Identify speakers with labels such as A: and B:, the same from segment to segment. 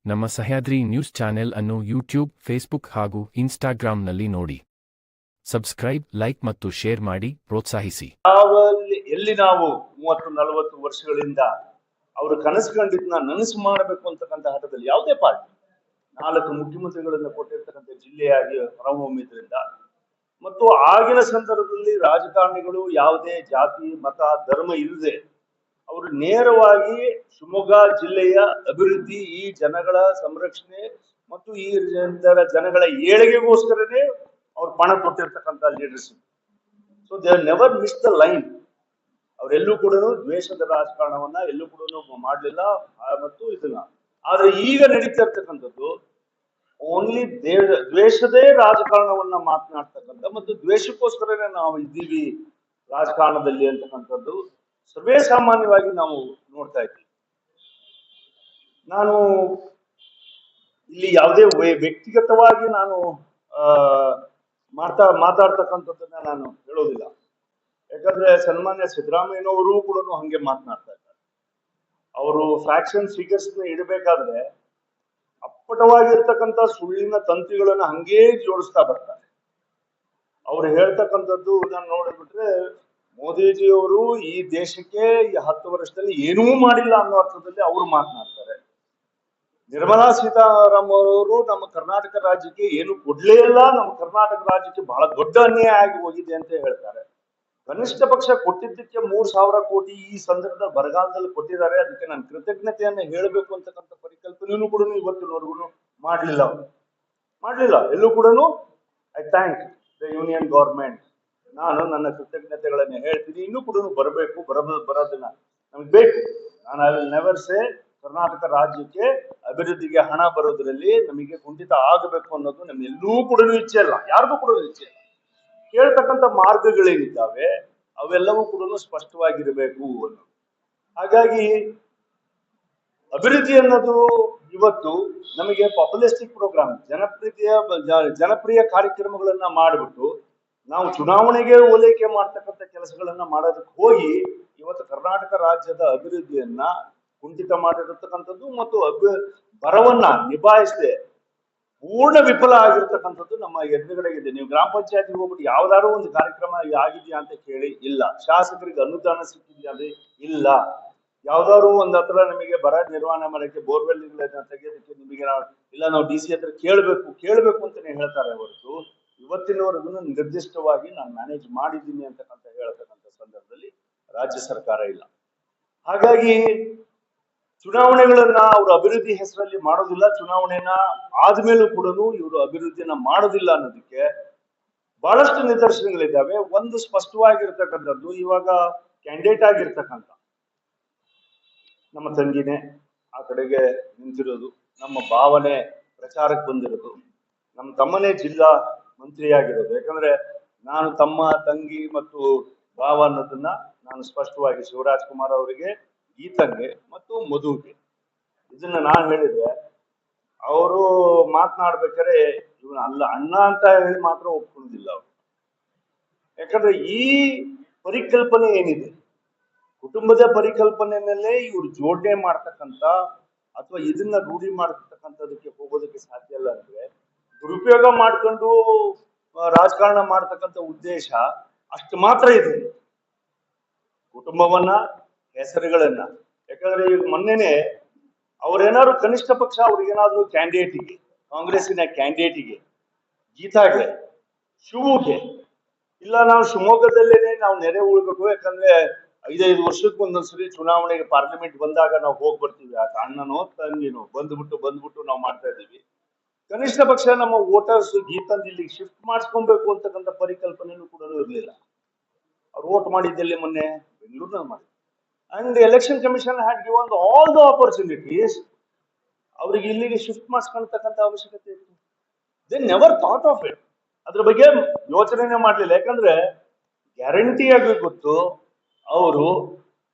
A: ನಮ್ಮ Sahyadri news channel ಅನ್ನು YouTube, Facebook ಹಾಗೂ ಇನ್ಸ್ಟಾಗ್ರಾಂನಲ್ಲಿ ನೋಡಿ. ಸಬ್ಸ್ಕ್ರೈಬ್, ಲೈಕ್ ಮತ್ತು ಶೇರ್ ಮಾಡಿ ಪ್ರೋತ್ಸಾಹಿಸಿ.
B: ಎಲ್ಲಿ ನಾವು 30-40 ವರ್ಷಗಳಿಂದ ಅವರು ಕನಸು ಕಂಡಿದ್ದನ್ನ ನನಸು ಮಾಡಬೇಕು ಅಂತಕ್ಕಂಥ ಹಠದಲ್ಲಿ ಯಾವುದೇ ಪಾರ್ಟಿ 4 ಮುಖ್ಯಮಂತ್ರಿಗಳನ್ನು ಕೊಟ್ಟಿರ್ತಕ್ಕಂಥ ಜಿಲ್ಲೆಯಾಗಿ ಹೊರಹೊಮ್ಮಿದ್ರಿಂದ ಮತ್ತು ಆಗಿನ ಸಂದರ್ಭದಲ್ಲಿ ರಾಜಕಾರಣಿಗಳು ಯಾವುದೇ ಜಾತಿ, ಮತ, ಧರ್ಮ ಇಲ್ಲದೆ ಅವರು ನೇರವಾಗಿ ಶಿವಮೊಗ್ಗ ಜಿಲ್ಲೆಯ ಅಭಿವೃದ್ಧಿ, ಈ ಜನಗಳ ಸಂರಕ್ಷಣೆ ಮತ್ತು ಈ ಜನಗಳ ಏಳಿಗೆಗೋಸ್ಕರನೇ ಅವ್ರು ಪಣ ಕೊಟ್ಟಿರ್ತಕ್ಕಂಥ leadership. So they never miss the line. ಅವರೆಲ್ಲೂ ಕೂಡ ದ್ವೇಷದ ರಾಜಕಾರಣವನ್ನ ಎಲ್ಲೂ ಕೂಡ ಮಾಡಲಿಲ್ಲ ಮತ್ತು ಇದನ್ನ. ಆದ್ರೆ ಈಗ ನಡೀತಾ ಇರ್ತಕ್ಕಂಥದ್ದು ಓನ್ಲಿ ದ್ವೇಷದೇ ರಾಜಕಾರಣವನ್ನ ಮಾತನಾಡ್ತಕ್ಕಂಥ ಮತ್ತು ದ್ವೇಷಕ್ಕೋಸ್ಕರನೇ ನಾವು ಇದ್ದೀವಿ ರಾಜಕಾರಣದಲ್ಲಿ ಅಂತಕ್ಕಂಥದ್ದು ಸರ್ವೇ ಸಾಮಾನ್ಯವಾಗಿ ನಾವು ನೋಡ್ತಾ ಇದ್ದೀವಿ. ನಾನು ಇಲ್ಲಿ ಯಾವುದೇ ವ್ಯಕ್ತಿಗತವಾಗಿ ನಾನು ಮಾತಾಡ್ತಕ್ಕಂಥದ್ದನ್ನ ನಾನು ಹೇಳೋದಿಲ್ಲ. ಯಾಕಂದ್ರೆ ಸನ್ಮಾನ್ಯ ಸಿದ್ದರಾಮಯ್ಯನವರು ಕೂಡ ಹಂಗೆ ಮಾತನಾಡ್ತಾ ಇದ್ದಾರೆ. ಅವರು ಫ್ರಾಕ್ಷನ್ ಫಿಗರ್ಸ್ ಇಡಬೇಕಾದ್ರೆ ಅಪ್ಪಟವಾಗಿರ್ತಕ್ಕಂಥ ಸುಳ್ಳಿನ ತಂತಿಗಳನ್ನ ಹಂಗೇ ಜೋಡಿಸ್ತಾ ಬರ್ತಾರೆ. ಅವ್ರು ಹೇಳ್ತಕ್ಕಂಥದ್ದು ನಾನು ನೋಡಿಬಿಟ್ರೆ ಮೋದಿಜಿಯವರು ಈ ದೇಶಕ್ಕೆ ಈ 10 ವರ್ಷದಲ್ಲಿ ಏನೂ ಮಾಡಿಲ್ಲ ಅನ್ನೋ ಅರ್ಥದಲ್ಲಿ ಅವರು ಮಾತನಾಡ್ತಾರೆ. ನಿರ್ಮಲಾ ಸೀತಾರಾಮನ್ ಅವರು ನಮ್ಮ ಕರ್ನಾಟಕ ರಾಜ್ಯಕ್ಕೆ ಏನು ಕೊಡ್ಲೇ ಇಲ್ಲ, ನಮ್ಮ ಕರ್ನಾಟಕ ರಾಜ್ಯಕ್ಕೆ ಬಹಳ ದೊಡ್ಡ ಅನ್ಯಾಯ ಆಗಿ ಹೋಗಿದೆ ಅಂತ ಹೇಳ್ತಾರೆ. ಕನಿಷ್ಠ ಪಕ್ಷ ಕೊಟ್ಟಿದ್ದಕ್ಕೆ 3,000 ಕೋಟಿ ಈ ಸಂದರ್ಭದಲ್ಲಿ ಬರಗಾಲದಲ್ಲಿ ಕೊಟ್ಟಿದ್ದಾರೆ. ಅದಕ್ಕೆ ನಾನು ಕೃತಜ್ಞತೆಯನ್ನ ಹೇಳಬೇಕು ಅಂತಕ್ಕಂಥ ಪರಿಕಲ್ಪನೆಯೂ ಕೂಡ ಇವತ್ತಿನವರೆಗೂ ಮಾಡ್ಲಿಲ್ಲ. ಎಲ್ಲೂ ಕೂಡ I thank the union government. ನಾನು ನನ್ನ ಕೃತಜ್ಞತೆಗಳನ್ನ ಹೇಳ್ತೀನಿ. ಇನ್ನೂ ಕೂಡ ಬರೋದನ್ನ ನಮ್ಗೆ ಬೇಕು. ನಾನು I will never say Karnataka ರಾಜ್ಯಕ್ಕೆ ಅಭಿವೃದ್ಧಿಗೆ ಹಣ ಬರೋದ್ರಲ್ಲಿ ನಮಗೆ ಕುಂಠಿತ ಆಗಬೇಕು ಅನ್ನೋದು ನಮ್ಮೆಲ್ಲೂ ಕೂಡ ಇಚ್ಛೆ ಇಲ್ಲ, ಯಾರಿಗೂ ಕೂಡ ಇಚ್ಛೆ ಇಲ್ಲ. ಕೇಳ್ತಕ್ಕಂಥ ಮಾರ್ಗಗಳೇನಿದ್ದಾವೆ ಅವೆಲ್ಲವೂ ಕೂಡ ಸ್ಪಷ್ಟವಾಗಿರಬೇಕು ಅನ್ನೋದು. ಹಾಗಾಗಿ ಅಭಿವೃದ್ಧಿ ಅನ್ನೋದು ಇವತ್ತು ನಮಗೆ ಪಾಪ್ಯುಲಿಸ್ಟಿಕ್ ಪ್ರೋಗ್ರಾಮ್, ಜನಪ್ರಿಯ ಕಾರ್ಯಕ್ರಮಗಳನ್ನ ಮಾಡಿಬಿಟ್ಟು ನಾವು ಚುನಾವಣೆಗೆ ಓಲೈಕೆ ಮಾಡ್ತಕ್ಕಂಥ ಕೆಲಸಗಳನ್ನ ಮಾಡೋದಕ್ಕೆ ಹೋಗಿ ಇವತ್ತು ಕರ್ನಾಟಕ ರಾಜ್ಯದ ಅಭಿವೃದ್ಧಿಯನ್ನ ಕುಂಠಿತ ಮಾಡಿರತಕ್ಕಂಥದ್ದು ಮತ್ತು ಬರವನ್ನ ನಿಭಾಯಿಸದೆ ಪೂರ್ಣ ವಿಫಲ ಆಗಿರ್ತಕ್ಕಂಥದ್ದು ನಮ್ಮ ಎದುರುಗಡೆ ಇದೆ. ನೀವು ಗ್ರಾಮ ಪಂಚಾಯತ್ಗೆ ಹೋಗ್ಬಿಟ್ಟು ಯಾವ್ದಾದ್ರು ಒಂದು ಕಾರ್ಯಕ್ರಮ ಆಗಿದೆಯಾ ಅಂತ ಕೇಳಿ, ಇಲ್ಲ. ಶಾಸಕರಿಗೆ ಅನುದಾನ ಸಿಕ್ಕಿದ್ಯಾ ಅಂದ್ರೆ ಇಲ್ಲ. ಯಾವ್ದಾದ್ರು ಒಂದ್ ಹತ್ರ ನಮಗೆ ಬರ ನಿರ್ವಹಣೆ ಮಾಡಕ್ಕೆ ಬೋರ್ವೆಲ್ ತೆಗೆಯೋದಕ್ಕೆ ನಿಮಗೆ ಇಲ್ಲ, ನಾವು DC ಹತ್ರ ಕೇಳ್ಬೇಕು ಅಂತಾನೆ ಹೇಳ್ತಾರೆ ಹೊರತು ಇವತ್ತಿನವರೆಗೂ ನಿರ್ದಿಷ್ಟವಾಗಿ ನಾನು ಮ್ಯಾನೇಜ್ ಮಾಡಿದ್ದೀನಿ ಅಂತಕ್ಕಂಥ ಹೇಳ್ತಕ್ಕಂಥ ಸಂದರ್ಭದಲ್ಲಿ ರಾಜ್ಯ ಸರ್ಕಾರ ಇಲ್ಲ. ಹಾಗಾಗಿ ಚುನಾವಣೆಗಳನ್ನ ಅವರು ಅಭಿವೃದ್ಧಿ ಹೆಸರಲ್ಲಿ ಮಾಡೋದಿಲ್ಲ. ಚುನಾವಣೆನ ಆದ್ಮೇಲೂ ಕೂಡ ಇವರು ಅಭಿವೃದ್ಧಿಯನ್ನ ಮಾಡೋದಿಲ್ಲ ಅನ್ನೋದಕ್ಕೆ ಬಹಳಷ್ಟು ನಿದರ್ಶನಗಳಿದ್ದಾವೆ. ಒಂದು ಸ್ಪಷ್ಟವಾಗಿರ್ತಕ್ಕಂಥದ್ದು, ಇವಾಗ ಕ್ಯಾಂಡಿಡೇಟ್ ಆಗಿರ್ತಕ್ಕಂಥ ನಮ್ಮ ತಂಗಿನೇ ಆ ಕಡೆಗೆ ನಿಂತಿರೋದು, ನಮ್ಮ ಭಾವನೆ ಪ್ರಚಾರಕ್ಕೆ ಬಂದಿರೋದು, ನಮ್ಮ ತಮ್ಮನೇ ಜಿಲ್ಲಾ ಮಂತ್ರಿಯಾಗಿರೋದು. ಯಾಕಂದ್ರೆ ನಾನು ತಮ್ಮ, ತಂಗಿ ಮತ್ತು ಭಾವ ಅನ್ನೋದನ್ನ ನಾನು ಸ್ಪಷ್ಟವಾಗಿ ಶಿವರಾಜ್ ಕುಮಾರ್ ಅವರಿಗೆ, ಗೀತಂಗೆ ಮತ್ತು ಮಧುಗೆ ಇದನ್ನ ನಾನು ಹೇಳಿದ್ರೆ ಅವರು ಮಾತನಾಡ್ಬೇಕಾದ್ರೆ ಇವನು ಅಣ್ಣ ಅಂತ ಹೇಳಿ ಮಾತ್ರ ಒಪ್ಕೊಳ್ಳೋದಿಲ್ಲ ಅವರು. ಯಾಕಂದ್ರೆ ಈ ಪರಿಕಲ್ಪನೆ ಏನಿದೆ, ಕುಟುಂಬದ ಪರಿಕಲ್ಪನೆಯಲ್ಲೇ ಇವ್ರು ಜೋಡಣೆ ಮಾಡ್ತಕ್ಕಂಥ ಅಥವಾ ಇದನ್ನ ರೂಢಿ ಮಾಡ್ತಕ್ಕಂಥದಕ್ಕೆ ಹೋಗೋದಕ್ಕೆ ಸಾಧ್ಯ ಇಲ್ಲ. ಅಂದ್ರೆ ದುರುಪಯೋಗ ಮಾಡ್ಕೊಂಡು ರಾಜಕಾರಣ ಮಾಡ್ತಕ್ಕಂಥ ಉದ್ದೇಶ ಅಷ್ಟು ಮಾತ್ರ ಇದೆ, ಕುಟುಂಬವನ್ನ, ಹೆಸರುಗಳನ್ನ. ಯಾಕಂದ್ರೆ ಈಗ ಮೊನ್ನೆನೆ ಅವ್ರೇನಾದ್ರು ಕನಿಷ್ಠ ಪಕ್ಷ ಅವ್ರಿಗೇನಾದ್ರು ಕ್ಯಾಂಡಿಡೇಟಿಗೆ, ಕಾಂಗ್ರೆಸ್ಸಿನ ಕ್ಯಾಂಡಿಡೇಟಿಗೆ, ಗೀತಾಗೆ, ಶಿವುಗೆ, ಇಲ್ಲ ನಾವು ಶಿವಮೊಗ್ಗದಲ್ಲೇನೆ ನಾವು ನೆರೆ ಉಳ್ಬೇಕು, ಯಾಕಂದ್ರೆ 5 ವರ್ಷಕ್ಕೆ ಒಂದೊಂದ್ಸರಿ ಚುನಾವಣೆಗೆ ಪಾರ್ಲಿಮೆಂಟ್ ಬಂದಾಗ ನಾವು ಹೋಗಿ ಬರ್ತೀವಿ, ಆ ಅಣ್ಣನೋ ತಂಗಿನೋ ಬಂದ್ಬಿಟ್ಟು ನಾವು ಮಾಡ್ತಾ ಇದ್ದೀವಿ. ಕನಿಷ್ಠ ಪಕ್ಷ ನಮ್ಮ ವೋಟರ್ಸ್ ಗೀತಂದ್ ಇಲ್ಲಿಗೆ ಶಿಫ್ಟ್ ಮಾಡಿಸ್ಕೊಬೇಕು ಅಂತಕ್ಕಂಥ ಪರಿಕಲ್ಪನೆಯೂ ಕೂಡ ಇರಲಿಲ್ಲ. ಅವ್ರು ವೋಟ್ ಮಾಡಿದ್ದಲ್ಲಿ ಮೊನ್ನೆ ಬೆಂಗಳೂರಿನಲ್ಲಿ ಮಾಡಿ. And election commission had given all the opportunities ಅವ್ರಿಗೆ ಇಲ್ಲಿಗೆ ಶಿಫ್ಟ್ ಮಾಡಿಸ್ಕೊಳ್ತಕ್ಕಂಥ ಅವಶ್ಯಕತೆ ಇತ್ತು. They never thought of it. ಅದ್ರ ಬಗ್ಗೆ ಯೋಚನೆ ಮಾಡಲಿಲ್ಲ. ಯಾಕಂದ್ರೆ ಗ್ಯಾರಂಟಿಯಾಗಿ ಗೊತ್ತು, ಅವರು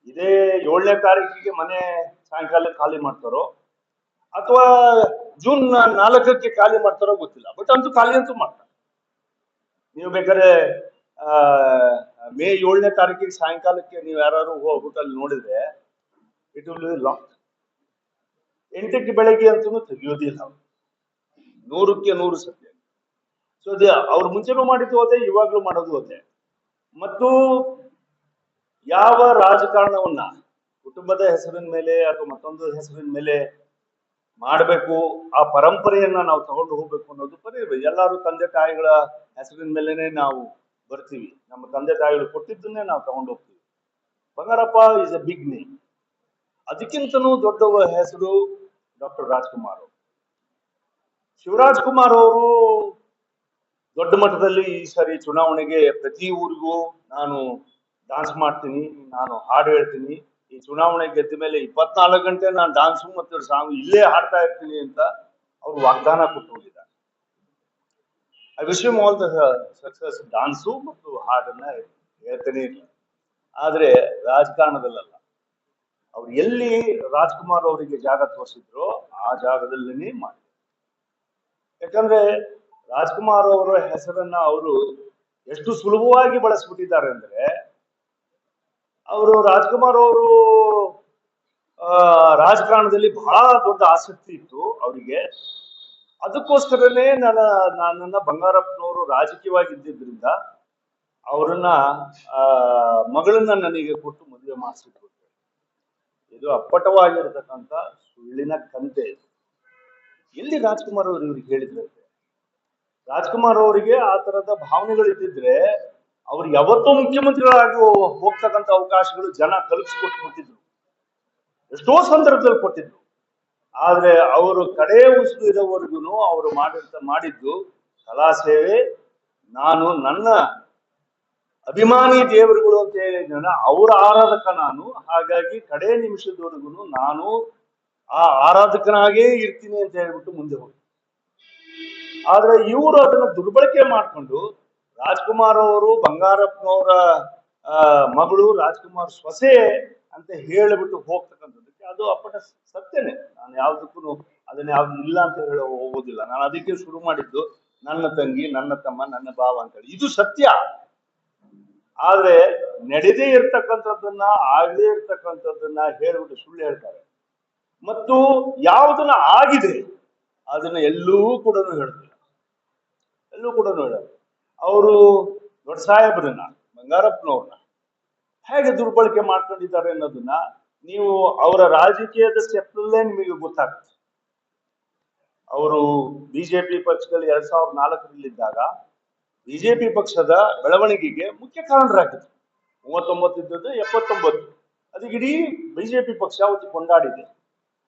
B: ಇದೇ 7ನೇ ತಾರೀಕಿಗೆ ಮನೆ ಸಾಯಂಕಾಲ ಖಾಲಿ ಮಾಡ್ತಾರೋ ಅಥವಾ ಜೂನ್ 4ಕ್ಕೆ ಖಾಲಿ ಮಾಡ್ತಾರೋ ಗೊತ್ತಿಲ್ಲ, ಬಟ್ ಅಂತೂ ಖಾಲಿ ಅಂತೂ ಮಾಡ್ತಾರೆ. ನೀವು ಬೇಕಾದ್ರೆ ಮೇ 7ನೇ ತಾರೀಕಿಗೆ ಸಾಯಂಕಾಲಕ್ಕೆ ನೀವು ಯಾರು ಹೋಗ್ಬಿಟ್ಟು ಅಲ್ಲಿ ನೋಡಿದ್ರೆ ಇಟ್ ವಿಲ್ ಬಿ ಲಾಕ್. 8ಕ್ಕೆ ಬೆಳಗ್ಗೆ ಅಂತೂ ತೆಗೆಯೋದಿಲ್ಲ ಅವ್ರು. 100ಕ್ಕೆ 100 ಸತ್ಯ. ಸೊ ಅವ್ರು ಮುಂಚೆನೂ ಮಾಡಿದ್ದು ಅದೇ, ಇವಾಗ್ಲೂ ಮಾಡೋದು ಅದೇ. ಮತ್ತು ಯಾವ ರಾಜಕಾರಣವನ್ನ ಕುಟುಂಬದ ಹೆಸರಿನ ಮೇಲೆ ಅಥವಾ ಮತ್ತೊಂದು ಹೆಸರಿನ ಮೇಲೆ ಮಾಡಬೇಕು, ಆ ಪರಂಪರೆಯನ್ನ ನಾವು ತಗೊಂಡು ಹೋಗ್ಬೇಕು ಅನ್ನೋದು ಎಲ್ಲಾರು ತಂದೆ ತಾಯಿಗಳ ಹೆಸರಿನ ಮೇಲೆನೆ ನಾವು ಬರ್ತೀವಿ. ನಮ್ಮ ತಂದೆ ತಾಯಿಗಳು ಕೊಟ್ಟಿದ್ದನ್ನೇ ನಾವು ತಗೊಂಡು ಹೋಗ್ತೀವಿ. Bangarappa is a big name. ಅದಕ್ಕಿಂತನೂ ದೊಡ್ಡ ಹೆಸರು ಡಾಕ್ಟರ್ ರಾಜ್ಕುಮಾರ್ ಅವರು. ಶಿವರಾಜ್ ಕುಮಾರ್ ಅವರು ದೊಡ್ಡ ಮಟ್ಟದಲ್ಲಿ ಈ ಸಾರಿ ಚುನಾವಣೆಗೆ ಪ್ರತಿ ಊರಿಗೂ ನಾನು ಡಾನ್ಸ್ ಮಾಡ್ತೀನಿ, ನಾನು ಹಾಡು ಹೇಳ್ತೀನಿ, ಈ ಚುನಾವಣೆ ಗೆದ್ದ ಮೇಲೆ 24 ಗಂಟೆ ನಾನು ಡಾನ್ಸು ಮತ್ತು ಸಾಂಗ್ ಇಲ್ಲೇ ಹಾಡ್ತಾ ಇರ್ತೀನಿ ಅಂತ ಅವ್ರು ವಾಗ್ದಾನ ಕೊಟ್ಟು ಹೋಗಿದ್ದಾರೆ. I wish him all the success. Dance ಮತ್ತು ಹಾಡನ್ನ ಹೇಳ್ತಾನೆ ಇಲ್ಲ. ಆದ್ರೆ ರಾಜಕಾರಣದಲ್ಲ, ಅವ್ರು ಎಲ್ಲಿ ರಾಜ್ಕುಮಾರ್ ಅವರಿಗೆ ಜಾಗ ತೋರಿಸಿದ್ರು ಆ ಜಾಗದಲ್ಲೇ ಮಾಡಿ. ಯಾಕಂದ್ರೆ ರಾಜ್ಕುಮಾರ್ ಅವರ ಹೆಸರನ್ನ ಅವರು ಎಷ್ಟು ಸುಲಭವಾಗಿ ಬಳಸ್ಬಿಟ್ಟಿದ್ದಾರೆ ಅಂದ್ರೆ, ಅವರು ರಾಜ್ಕುಮಾರ್ ಅವರು ರಾಜಕಾರಣದಲ್ಲಿ ಬಹಳ ದೊಡ್ಡ ಆಸಕ್ತಿ ಇತ್ತು ಅವರಿಗೆ. ಅದಕ್ಕೋಸ್ಕರನೇ ನನ್ನನ್ನ ಬಂಗಾರಪ್ಪನವರು ರಾಜಕೀಯವಾಗಿ ಇದ್ದಿದ್ರಿಂದ ಅವರನ್ನ ಮಗಳನ್ನ ನನಗೆ ಕೊಟ್ಟು ಮದುವೆ ಮಾಡಿಸಿದ್ರು. ಇದು ಅಪ್ಪಟವಾಗಿರತಕ್ಕಂತ ಸುಳ್ಳಿನ ಕಂತೆ. ಎಲ್ಲಿ ರಾಜ್ಕುಮಾರ್ ಅವರು ಇವ್ರಿಗೆ ಹೇಳಿದ್ರಂತೆ? ರಾಜ್ಕುಮಾರ್ ಅವರಿಗೆ ಆ ತರದ ಭಾವನೆಗಳು ಇದ್ದಿದ್ರೆ ಅವ್ರು ಯಾವತ್ತೂ ಮುಖ್ಯಮಂತ್ರಿಗಳಾಗಿ ಹೋಗ್ತಕ್ಕಂಥ ಅವಕಾಶಗಳು ಜನ ಕಲ್ಪಿಸ್ಕೊಟ್ಬಿಟ್ಟಿದ್ರು, ಎಷ್ಟೋ ಸಂದರ್ಭದಲ್ಲಿ ಕೊಟ್ಟಿದ್ರು. ಆದ್ರೆ ಅವರು ಕಡೆ ಉಸಿರು ಇರೋವರೆಗೂ ಅವರು ಮಾಡಿದ್ದು ಕಲಾ ಸೇವೆ. ನಾನು ನನ್ನ ಅಭಿಮಾನಿ ದೇವರುಗಳು ಅಂತ ಹೇಳಿದ ಅವರ ಆರಾಧಕ ನಾನು. ಹಾಗಾಗಿ ಕಡೆ ನಿಮಿಷದವರೆಗೂ ನಾನು ಆ ಆರಾಧಕನಾಗೇ ಇರ್ತೀನಿ ಅಂತ ಹೇಳ್ಬಿಟ್ಟು ಮುಂದೆ ಹೋಗಿ. ಆದ್ರೆ ಇವರು ಅದನ್ನ ದುರ್ಬಳಕೆ ಮಾಡ್ಕೊಂಡು ರಾಜ್ಕುಮಾರ್ ಅವರು ಬಂಗಾರಪ್ಪನವರ ಮಗಳು, ರಾಜ್ಕುಮಾರ್ ಸೊಸೆ ಅಂತ ಹೇಳಿಬಿಟ್ಟು ಹೋಗ್ತಕ್ಕಂಥದ್ದಕ್ಕೆ ಅದು ಅಪ್ಪಟ ಸತ್ಯನೇ. ನಾನು ಯಾವ್ದಕ್ಕೂ ಅದನ್ನ ಯಾವ್ದು ಇಲ್ಲ ಅಂತ ಹೇಳ ಹೋಗೋದಿಲ್ಲ. ನಾನು ಅದಕ್ಕೆ ಶುರು ಮಾಡಿದ್ದು ನನ್ನ ತಂಗಿ, ನನ್ನ ತಮ್ಮ, ನನ್ನ ಭಾವ ಅಂತೇಳಿ. ಇದು ಸತ್ಯ. ಆದ್ರೆ ನಡೆದೇ ಇರ್ತಕ್ಕಂಥದ್ದನ್ನ, ಆಗದೇ ಇರ್ತಕ್ಕಂಥದ್ದನ್ನ ಹೇಳ್ಬಿಟ್ಟು ಸುಳ್ಳು ಹೇಳ್ತಾರೆ. ಮತ್ತು ಯಾವುದನ್ನ ಆಗಿದೆ ಅದನ್ನ ಎಲ್ಲೂ ಕೂಡ ಹೇಳುದಿಲ್ಲ, ಎಲ್ಲೂ ಕೂಡ ಹೇಳಲ್ಲ. ಅವರು ದೊಡ್ಡ ಸಾಹೇಬ್ರನ್ನ, ಬಂಗಾರಪ್ಪನವ್ರನ್ನ ಹೇಗೆ ದುರ್ಬಳಕೆ ಮಾಡ್ಕೊಂಡಿದ್ದಾರೆ ಅನ್ನೋದನ್ನ ನೀವು ಅವರ ರಾಜಕೀಯದ ಸ್ಟೆಪ್ನಲ್ಲೇ ನಿಮಗೆ ಗೊತ್ತಾಗುತ್ತೆ. ಅವರು ಬಿಜೆಪಿ ಪಕ್ಷದಲ್ಲಿ 2004ರಲ್ಲಿದ್ದಾಗ ಬಿಜೆಪಿ ಪಕ್ಷದ ಬೆಳವಣಿಗೆಗೆ ಮುಖ್ಯ ಕಾರಣರಾಗಿದ್ರು. 39 ಇದ್ದದ್ದು 79. ಅದಕ್ಕೆ ಇಡೀ ಬಿಜೆಪಿ ಪಕ್ಷ ಅವತ್ತು ಕೊಂಡಾಡಿದೆ.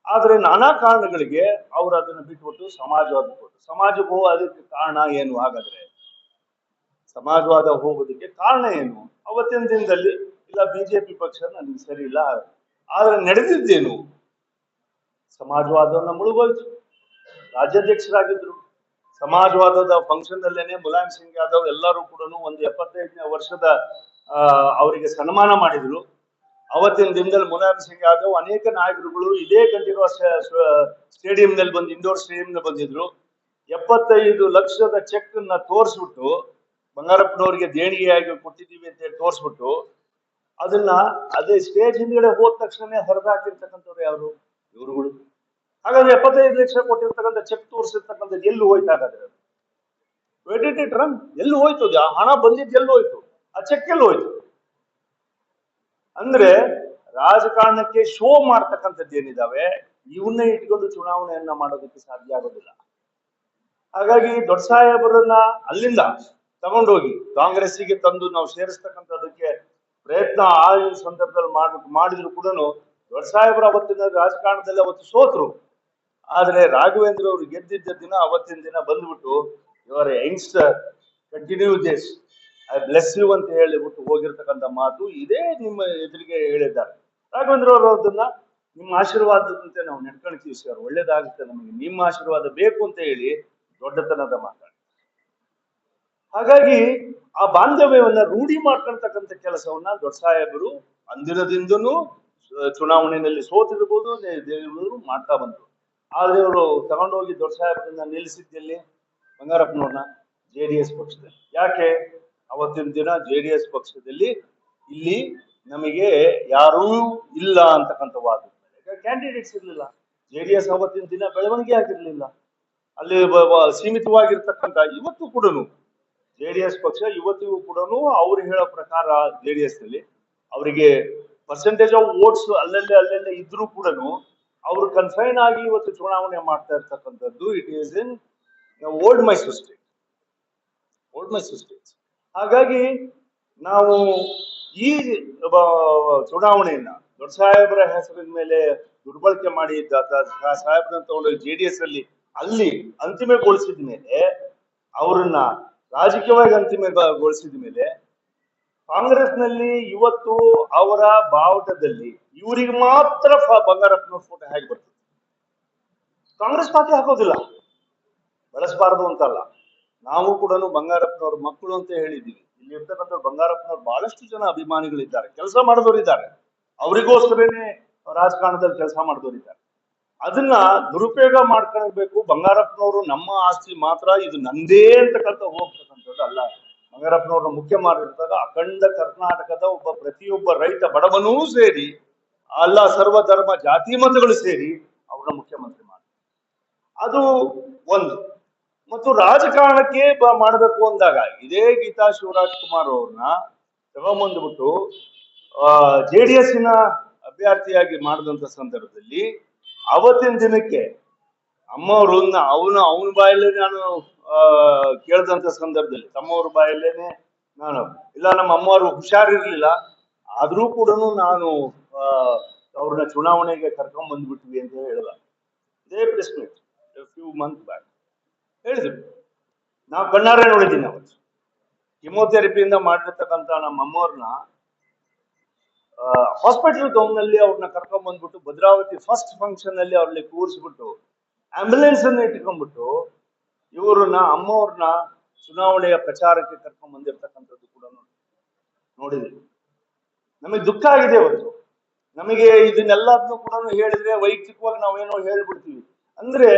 B: ಆದ್ರೆ ನಾನಾ ಕಾರಣಗಳಿಗೆ ಅವರು ಅದನ್ನ ಬಿಟ್ಬಿಟ್ಟು ಸಮಾಜವಾದ ಕೊಟ್ಟು, ಸಮಾಜಕ್ಕೆ ಹೋಗೋದಕ್ಕೆ ಕಾರಣ ಏನು? ಹಾಗಾದ್ರೆ ಸಮಾಜವಾದ ಹೋಗೋದಕ್ಕೆ ಕಾರಣ ಏನು? ಅವತ್ತಿನ ದಿನದಲ್ಲಿ ಇಲ್ಲ, ಬಿಜೆಪಿ ಪಕ್ಷ ನನಗೆ ಸರಿ ಇಲ್ಲ. ಆದ್ರೆ ನಡೆದಿದ್ದೇನು? ಸಮಾಜವಾದವನ್ನ ಮುಳುಗೋಯ್ತು. ರಾಜ್ಯಾಧ್ಯಕ್ಷರಾಗಿದ್ರು. ಸಮಾಜವಾದದ ಫಂಕ್ಷನ್ ಅಲ್ಲೇನೆ ಮುಲಾಯಂ ಸಿಂಗ್ ಯಾದವ್ ಎಲ್ಲರೂ ಕೂಡ ಒಂದು 75ನೇ ವರ್ಷದ ಅವರಿಗೆ ಸನ್ಮಾನ ಮಾಡಿದ್ರು. ಅವತ್ತಿನ ದಿನದಲ್ಲಿ ಮುಲಾಯಂ ಸಿಂಗ್ ಯಾದವ್, ಅನೇಕ ನಾಯಕರುಗಳು ಇದೇ ಕಂಠೀರವ ಸ್ಟೇಡಿಯಂನಲ್ಲಿ ಬಂದು, ಇಂಡೋರ್ ಸ್ಟೇಡಿಯಂನಲ್ಲಿ ಬಂದಿದ್ರು. 75 ಲಕ್ಷದ ಚೆಕ್ ಅನ್ನ ತೋರಿಸ್ಬಿಟ್ಟು, ಬಂಗಾರಪ್ಪನವರಿಗೆ ದೇಣಿಗೆಯಾಗಿ ಕೊಟ್ಟಿದ್ದೀವಿ ಅಂತ ಹೇಳಿ ತೋರಿಸ್ಬಿಟ್ಟು, ಅದನ್ನ ಅದೇ ಸ್ಟೇಜ್ ಹಿಂದ್ಗಡೆ ಹೋದ ತಕ್ಷಣ ಹರಿದಾಕಿರ್ತಕ್ಕಂಥವ್ರು ಯಾರು? ಇವರುಗಳು. ಹಾಗಾದ್ರೆ 75 ಲಕ್ಷ ಕೊಟ್ಟಿರ್ತಕ್ಕಂಥ ಚೆಕ್ ತೋರಿಸಿರ್ತಕ್ಕಂಥದ್ದು ಎಲ್ಲಿ ಹೋಯ್ತು? ಹಾಗಾದ್ರೆ ಎಲ್ಲಿ ಹೋಯ್ತು? ಹಣ ಬಂದಿದ್ದು ಎಲ್ಲಿ ಹೋಯ್ತು? ಆ ಚೆಕ್ ಎಲ್ಲಿ ಹೋಯ್ತು? ಅಂದ್ರೆ ರಾಜಕಾರಣಕ್ಕೆ ಶೋ ಮಾಡ್ತಕ್ಕಂಥದ್ದು ಏನಿದಾವೆ, ಇವನ್ನೇ ಇಟ್ಕೊಂಡು ಚುನಾವಣೆಯನ್ನ ಮಾಡೋದಕ್ಕೆ ಸಾಧ್ಯ ಆಗೋದಿಲ್ಲ. ಹಾಗಾಗಿ ದೊಡ್ಡ ಸಾಹೇಬರನ್ನ ಅಲ್ಲಿಂದ ತಗೊಂಡೋಗಿ ಕಾಂಗ್ರೆಸ್ಸಿಗೆ ತಂದು ನಾವು ಸೇರಿಸ್ತಕ್ಕಂಥದಕ್ಕೆ ಪ್ರಯತ್ನ ಆ ಸಂದರ್ಭದಲ್ಲಿ ಮಾಡಿದ್ರು ಕೂಡ ದೊಡ್ಡ ಸಾಹೇಬರು ಅವತ್ತಿನ ರಾಜಕಾರಣದಲ್ಲಿ ಅವತ್ತು ಸೋತರು. ಆದ್ರೆ ರಾಘವೇಂದ್ರ ಅವರು ಗೆದ್ದಿದ್ದ ದಿನ, ಅವತ್ತಿನ ದಿನ ಬಂದ್ಬಿಟ್ಟು, ಇವರ youngster continue this, I bless you ಅಂತ ಹೇಳಿಬಿಟ್ಟು ಹೋಗಿರ್ತಕ್ಕಂಥ ಮಾತು ಇದೇ ನಿಮ್ಮ ಎದುರಿಗೆ ಹೇಳಿದ್ದಾರೆ. ರಾಘವೇಂದ್ರ ಅವರು ಅದನ್ನ ನಿಮ್ಮ ಆಶೀರ್ವಾದದಂತೆ ನಾವು ನಡ್ಕೊಳ್ತೀವಿ ಸರ್, ಒಳ್ಳೇದಾಗುತ್ತೆ ನಮಗೆ, ನಿಮ್ಮ ಆಶೀರ್ವಾದ ಬೇಕು ಅಂತ ಹೇಳಿ ದೊಡ್ಡತನದ ಮಾತಾಡಿ. ಹಾಗಾಗಿ ಆ ಬಾಂಧವ್ಯವನ್ನ ರೂಢಿ ಮಾಡ್ಕೊಳ್ತಕ್ಕಂಥ ಕೆಲಸವನ್ನ ದೊಡ್ಡ ಸಾಹೇಬರು ಅಂದಿನದಿಂದನೂ ಚುನಾವಣೆಯಲ್ಲಿ ಸೋತಿರ್ಬೋದು, ದೇವರು ಮಾಡ್ತಾ ಬಂದ್ರು. ಆದ್ರೆ ಇವರು ತಗೊಂಡೋಗಿ ದೊಡ್ಡ ಸಾಹೇಬರನ್ನ ನಿಲ್ಲಿಸಿದ್ದಲ್ಲಿ ಬಂಗಾರಪ್ಪನವ್ರನ್ನ JDS ಪಕ್ಷದಲ್ಲಿ. ಯಾಕೆ? ಅವತ್ತಿನ ದಿನ JDS ಪಕ್ಷದಲ್ಲಿ ಇಲ್ಲಿ ನಮಗೆ ಯಾರೂ ಇಲ್ಲ ಅಂತಕ್ಕಂಥ ವಾದ, ಕ್ಯಾಂಡಿಡೇಟ್ಸ್ ಇರ್ಲಿಲ್ಲ. JDS ಅವತ್ತಿನ ದಿನ ಬೆಳವಣಿಗೆ ಆಗಿರ್ಲಿಲ್ಲ. ಅಲ್ಲಿ ಸೀಮಿತವಾಗಿರ್ತಕ್ಕಂಥ ಇವತ್ತು ಕೂಡ JDS ಪಕ್ಷ ಇವತ್ತಿಗೂ ಕೂಡ ಅವ್ರು ಹೇಳೋ ಪ್ರಕಾರ JDS ನಲ್ಲಿ ಅವರಿಗೆ ಪರ್ಸೆಂಟೇಜ್ ಆಫ್ ವೋಟ್ಸ್ ಅಲ್ಲಲ್ಲೇ ಇದ್ರೂ ಕೂಡ ಅವರು ಕನ್ಫೈನ್ ಆಗಿ ಇವತ್ತು ಚುನಾವಣೆ ಮಾಡ್ತಾ ಇರ್ತಕ್ಕಂಥದ್ದು it is in old Mysuru state. Old Mysuru state. ಹಾಗಾಗಿ ನಾವು ಈ ಚುನಾವಣೆಯನ್ನ ದೊಡ್ಡ ಸಾಹೇಬರ ಹೆಸರಿನ ಮೇಲೆ ದುರ್ಬಳಕೆ ಮಾಡಿ ಸಾಹೇಬ್ರನ್ನ ತಗೊಂಡು JDS ಅಲ್ಲಿ ಅಂತಿಮಗೊಳಿಸಿದ ಮೇಲೆ ಅವರನ್ನ ರಾಜಕೀಯವಾಗಿ ಅಂತಿಮಗೊಳಿಸಿದ ಮೇಲೆ ಕಾಂಗ್ರೆಸ್ನಲ್ಲಿ ಇವತ್ತು ಅವರ ಬಾವುಟದಲ್ಲಿ ಇವರಿಗೆ ಮಾತ್ರ ಬಂಗಾರಪ್ಪನವ್ರ ಫೋಟೋ ಹೇಗೆ ಬರ್ತದೆ? ಕಾಂಗ್ರೆಸ್ ಪಾರ್ಟಿ ಹಾಕೋದಿಲ್ಲ, ಬಳಸಬಾರದು ಅಂತಲ್ಲ. ನಾವು ಕೂಡ ಬಂಗಾರಪ್ಪನವ್ರ ಮಕ್ಕಳು ಅಂತ ಹೇಳಿದ್ದೀವಿ. ಇಲ್ಲಿ ಇರ್ತಕ್ಕಂಥ ಬಂಗಾರಪ್ಪನವ್ರು ಬಹಳಷ್ಟು ಜನ ಅಭಿಮಾನಿಗಳಿದ್ದಾರೆ, ಕೆಲಸ ಮಾಡಿದವರಿದ್ದಾರೆ, ಅವರಿಗೋಸ್ಕರನೇ ರಾಜಕಾರಣದಲ್ಲಿ ಕೆಲಸ ಮಾಡಿದವರಿದ್ದಾರೆ. ಅದನ್ನ ದುರುಪಯೋಗ ಮಾಡ್ಕೊಳ್ಬೇಕು. ಬಂಗಾರಪ್ಪನವರು ನಮ್ಮ ಆಸ್ತಿ ಮಾತ್ರ, ಇದು ನಂದೇ ಅಂತಕ್ಕಂಥ ಹೋಗ್ತಕ್ಕಂಥದ್ದು ಅಲ್ಲ. ಬಂಗಾರಪ್ಪನವ್ರನ್ನ ಮುಖ್ಯ ಮಾಡಿದಾಗ ಅಖಂಡ ಕರ್ನಾಟಕದ ಪ್ರತಿಯೊಬ್ಬ ರೈತ ಬಡವನೂ ಸೇರಿ ಅಲ್ಲ ಸರ್ವ ಧರ್ಮ ಜಾತಿ ಮತಗಳು ಸೇರಿ ಅವ್ರನ್ನ ಮುಖ್ಯಮಂತ್ರಿ ಮಾಡಿ ಅದು ಒಂದು. ಮತ್ತು ರಾಜಕಾರಣಕ್ಕೆ ಮಾಡಬೇಕು ಅಂದಾಗ ಇದೇ ಗೀತಾ ಶಿವರಾಜ್ ಕುಮಾರ್ ಅವ್ರನ್ನ ತಗೊಂಬಂದ್ಬಿಟ್ಟು JDS ಅಭ್ಯರ್ಥಿಯಾಗಿ ಮಾಡಿದಂತ ಸಂದರ್ಭದಲ್ಲಿ ಅವತ್ತಿನ ದಿನಕ್ಕೆ ಅಮ್ಮವ್ರನ್ನ ಅವನ ಬಾಯಲ್ಲೇ ನಾನು ಕೇಳ್ದಂತ ಸಂದರ್ಭದಲ್ಲಿ ತಮ್ಮವ್ರ ಬಾಯಲ್ಲೇನೆ ನಾನು ಇಲ್ಲ ನಮ್ಮ ಅಮ್ಮವರು ಹುಷಾರಿರ್ಲಿಲ್ಲ ಆದ್ರೂ ಕೂಡ ನಾನು ಅವ್ರನ್ನ ಚುನಾವಣೆಗೆ ಕರ್ಕೊಂಡ್ ಬಂದ್ಬಿಟ್ವಿ ಅಂತ ಹೇಳಿದ. ಇದೇ press meet few month back ಹೇಳಿದ್ರು. ನಾವು ಕಣ್ಣಾರೆ ನೋಡಿದ್ದೀನಿ. ಅವತ್ತು ಕಿಮೋಥೆರಪಿಯಿಂದ ಮಾಡಿರ್ತಕ್ಕಂಥ ನಮ್ಮ ಅಮ್ಮವ್ರನ್ನ ಹಾಸ್ಪಿಟಲ್ ಗೌನ್ನಲ್ಲಿ ಅವ್ರನ್ನ ಕರ್ಕೊಂಡ್ ಬಂದ್ಬಿಟ್ಟು ಭದ್ರಾವತಿ ಫಸ್ಟ್ ಫಂಕ್ಷನ್ ಅಲ್ಲಿ ಅವ್ರಲ್ಲಿ ಕೂರಿಸ್ಬಿಟ್ಟು ಆಂಬ್ಯುಲೆನ್ಸ್ ಅನ್ನ ಇಟ್ಕೊಂಡ್ಬಿಟ್ಟು ಇವ್ರನ್ನ ಅಮ್ಮವ್ರನ್ನ ಚುನಾವಣೆಯ ಪ್ರಚಾರಕ್ಕೆ ಕರ್ಕೊಂಡ್ ಬಂದಿರ್ತಕ್ಕಂಥದ್ದು ಕೂಡ ನೋಡಿದ್ವಿ. ನಮಗೆ ದುಃಖ ಆಗಿದೆ ಅವತ್ತು. ನಮಗೆ ಇದನ್ನೆಲ್ಲದನ್ನು ಕೂಡ ಹೇಳಿದ್ರೆ ವೈಯಕ್ತಿಕವಾಗಿ ನಾವೇನೋ ಹೇಳ್ಬಿಡ್ತೀವಿ. ಅಂದ್ರೆ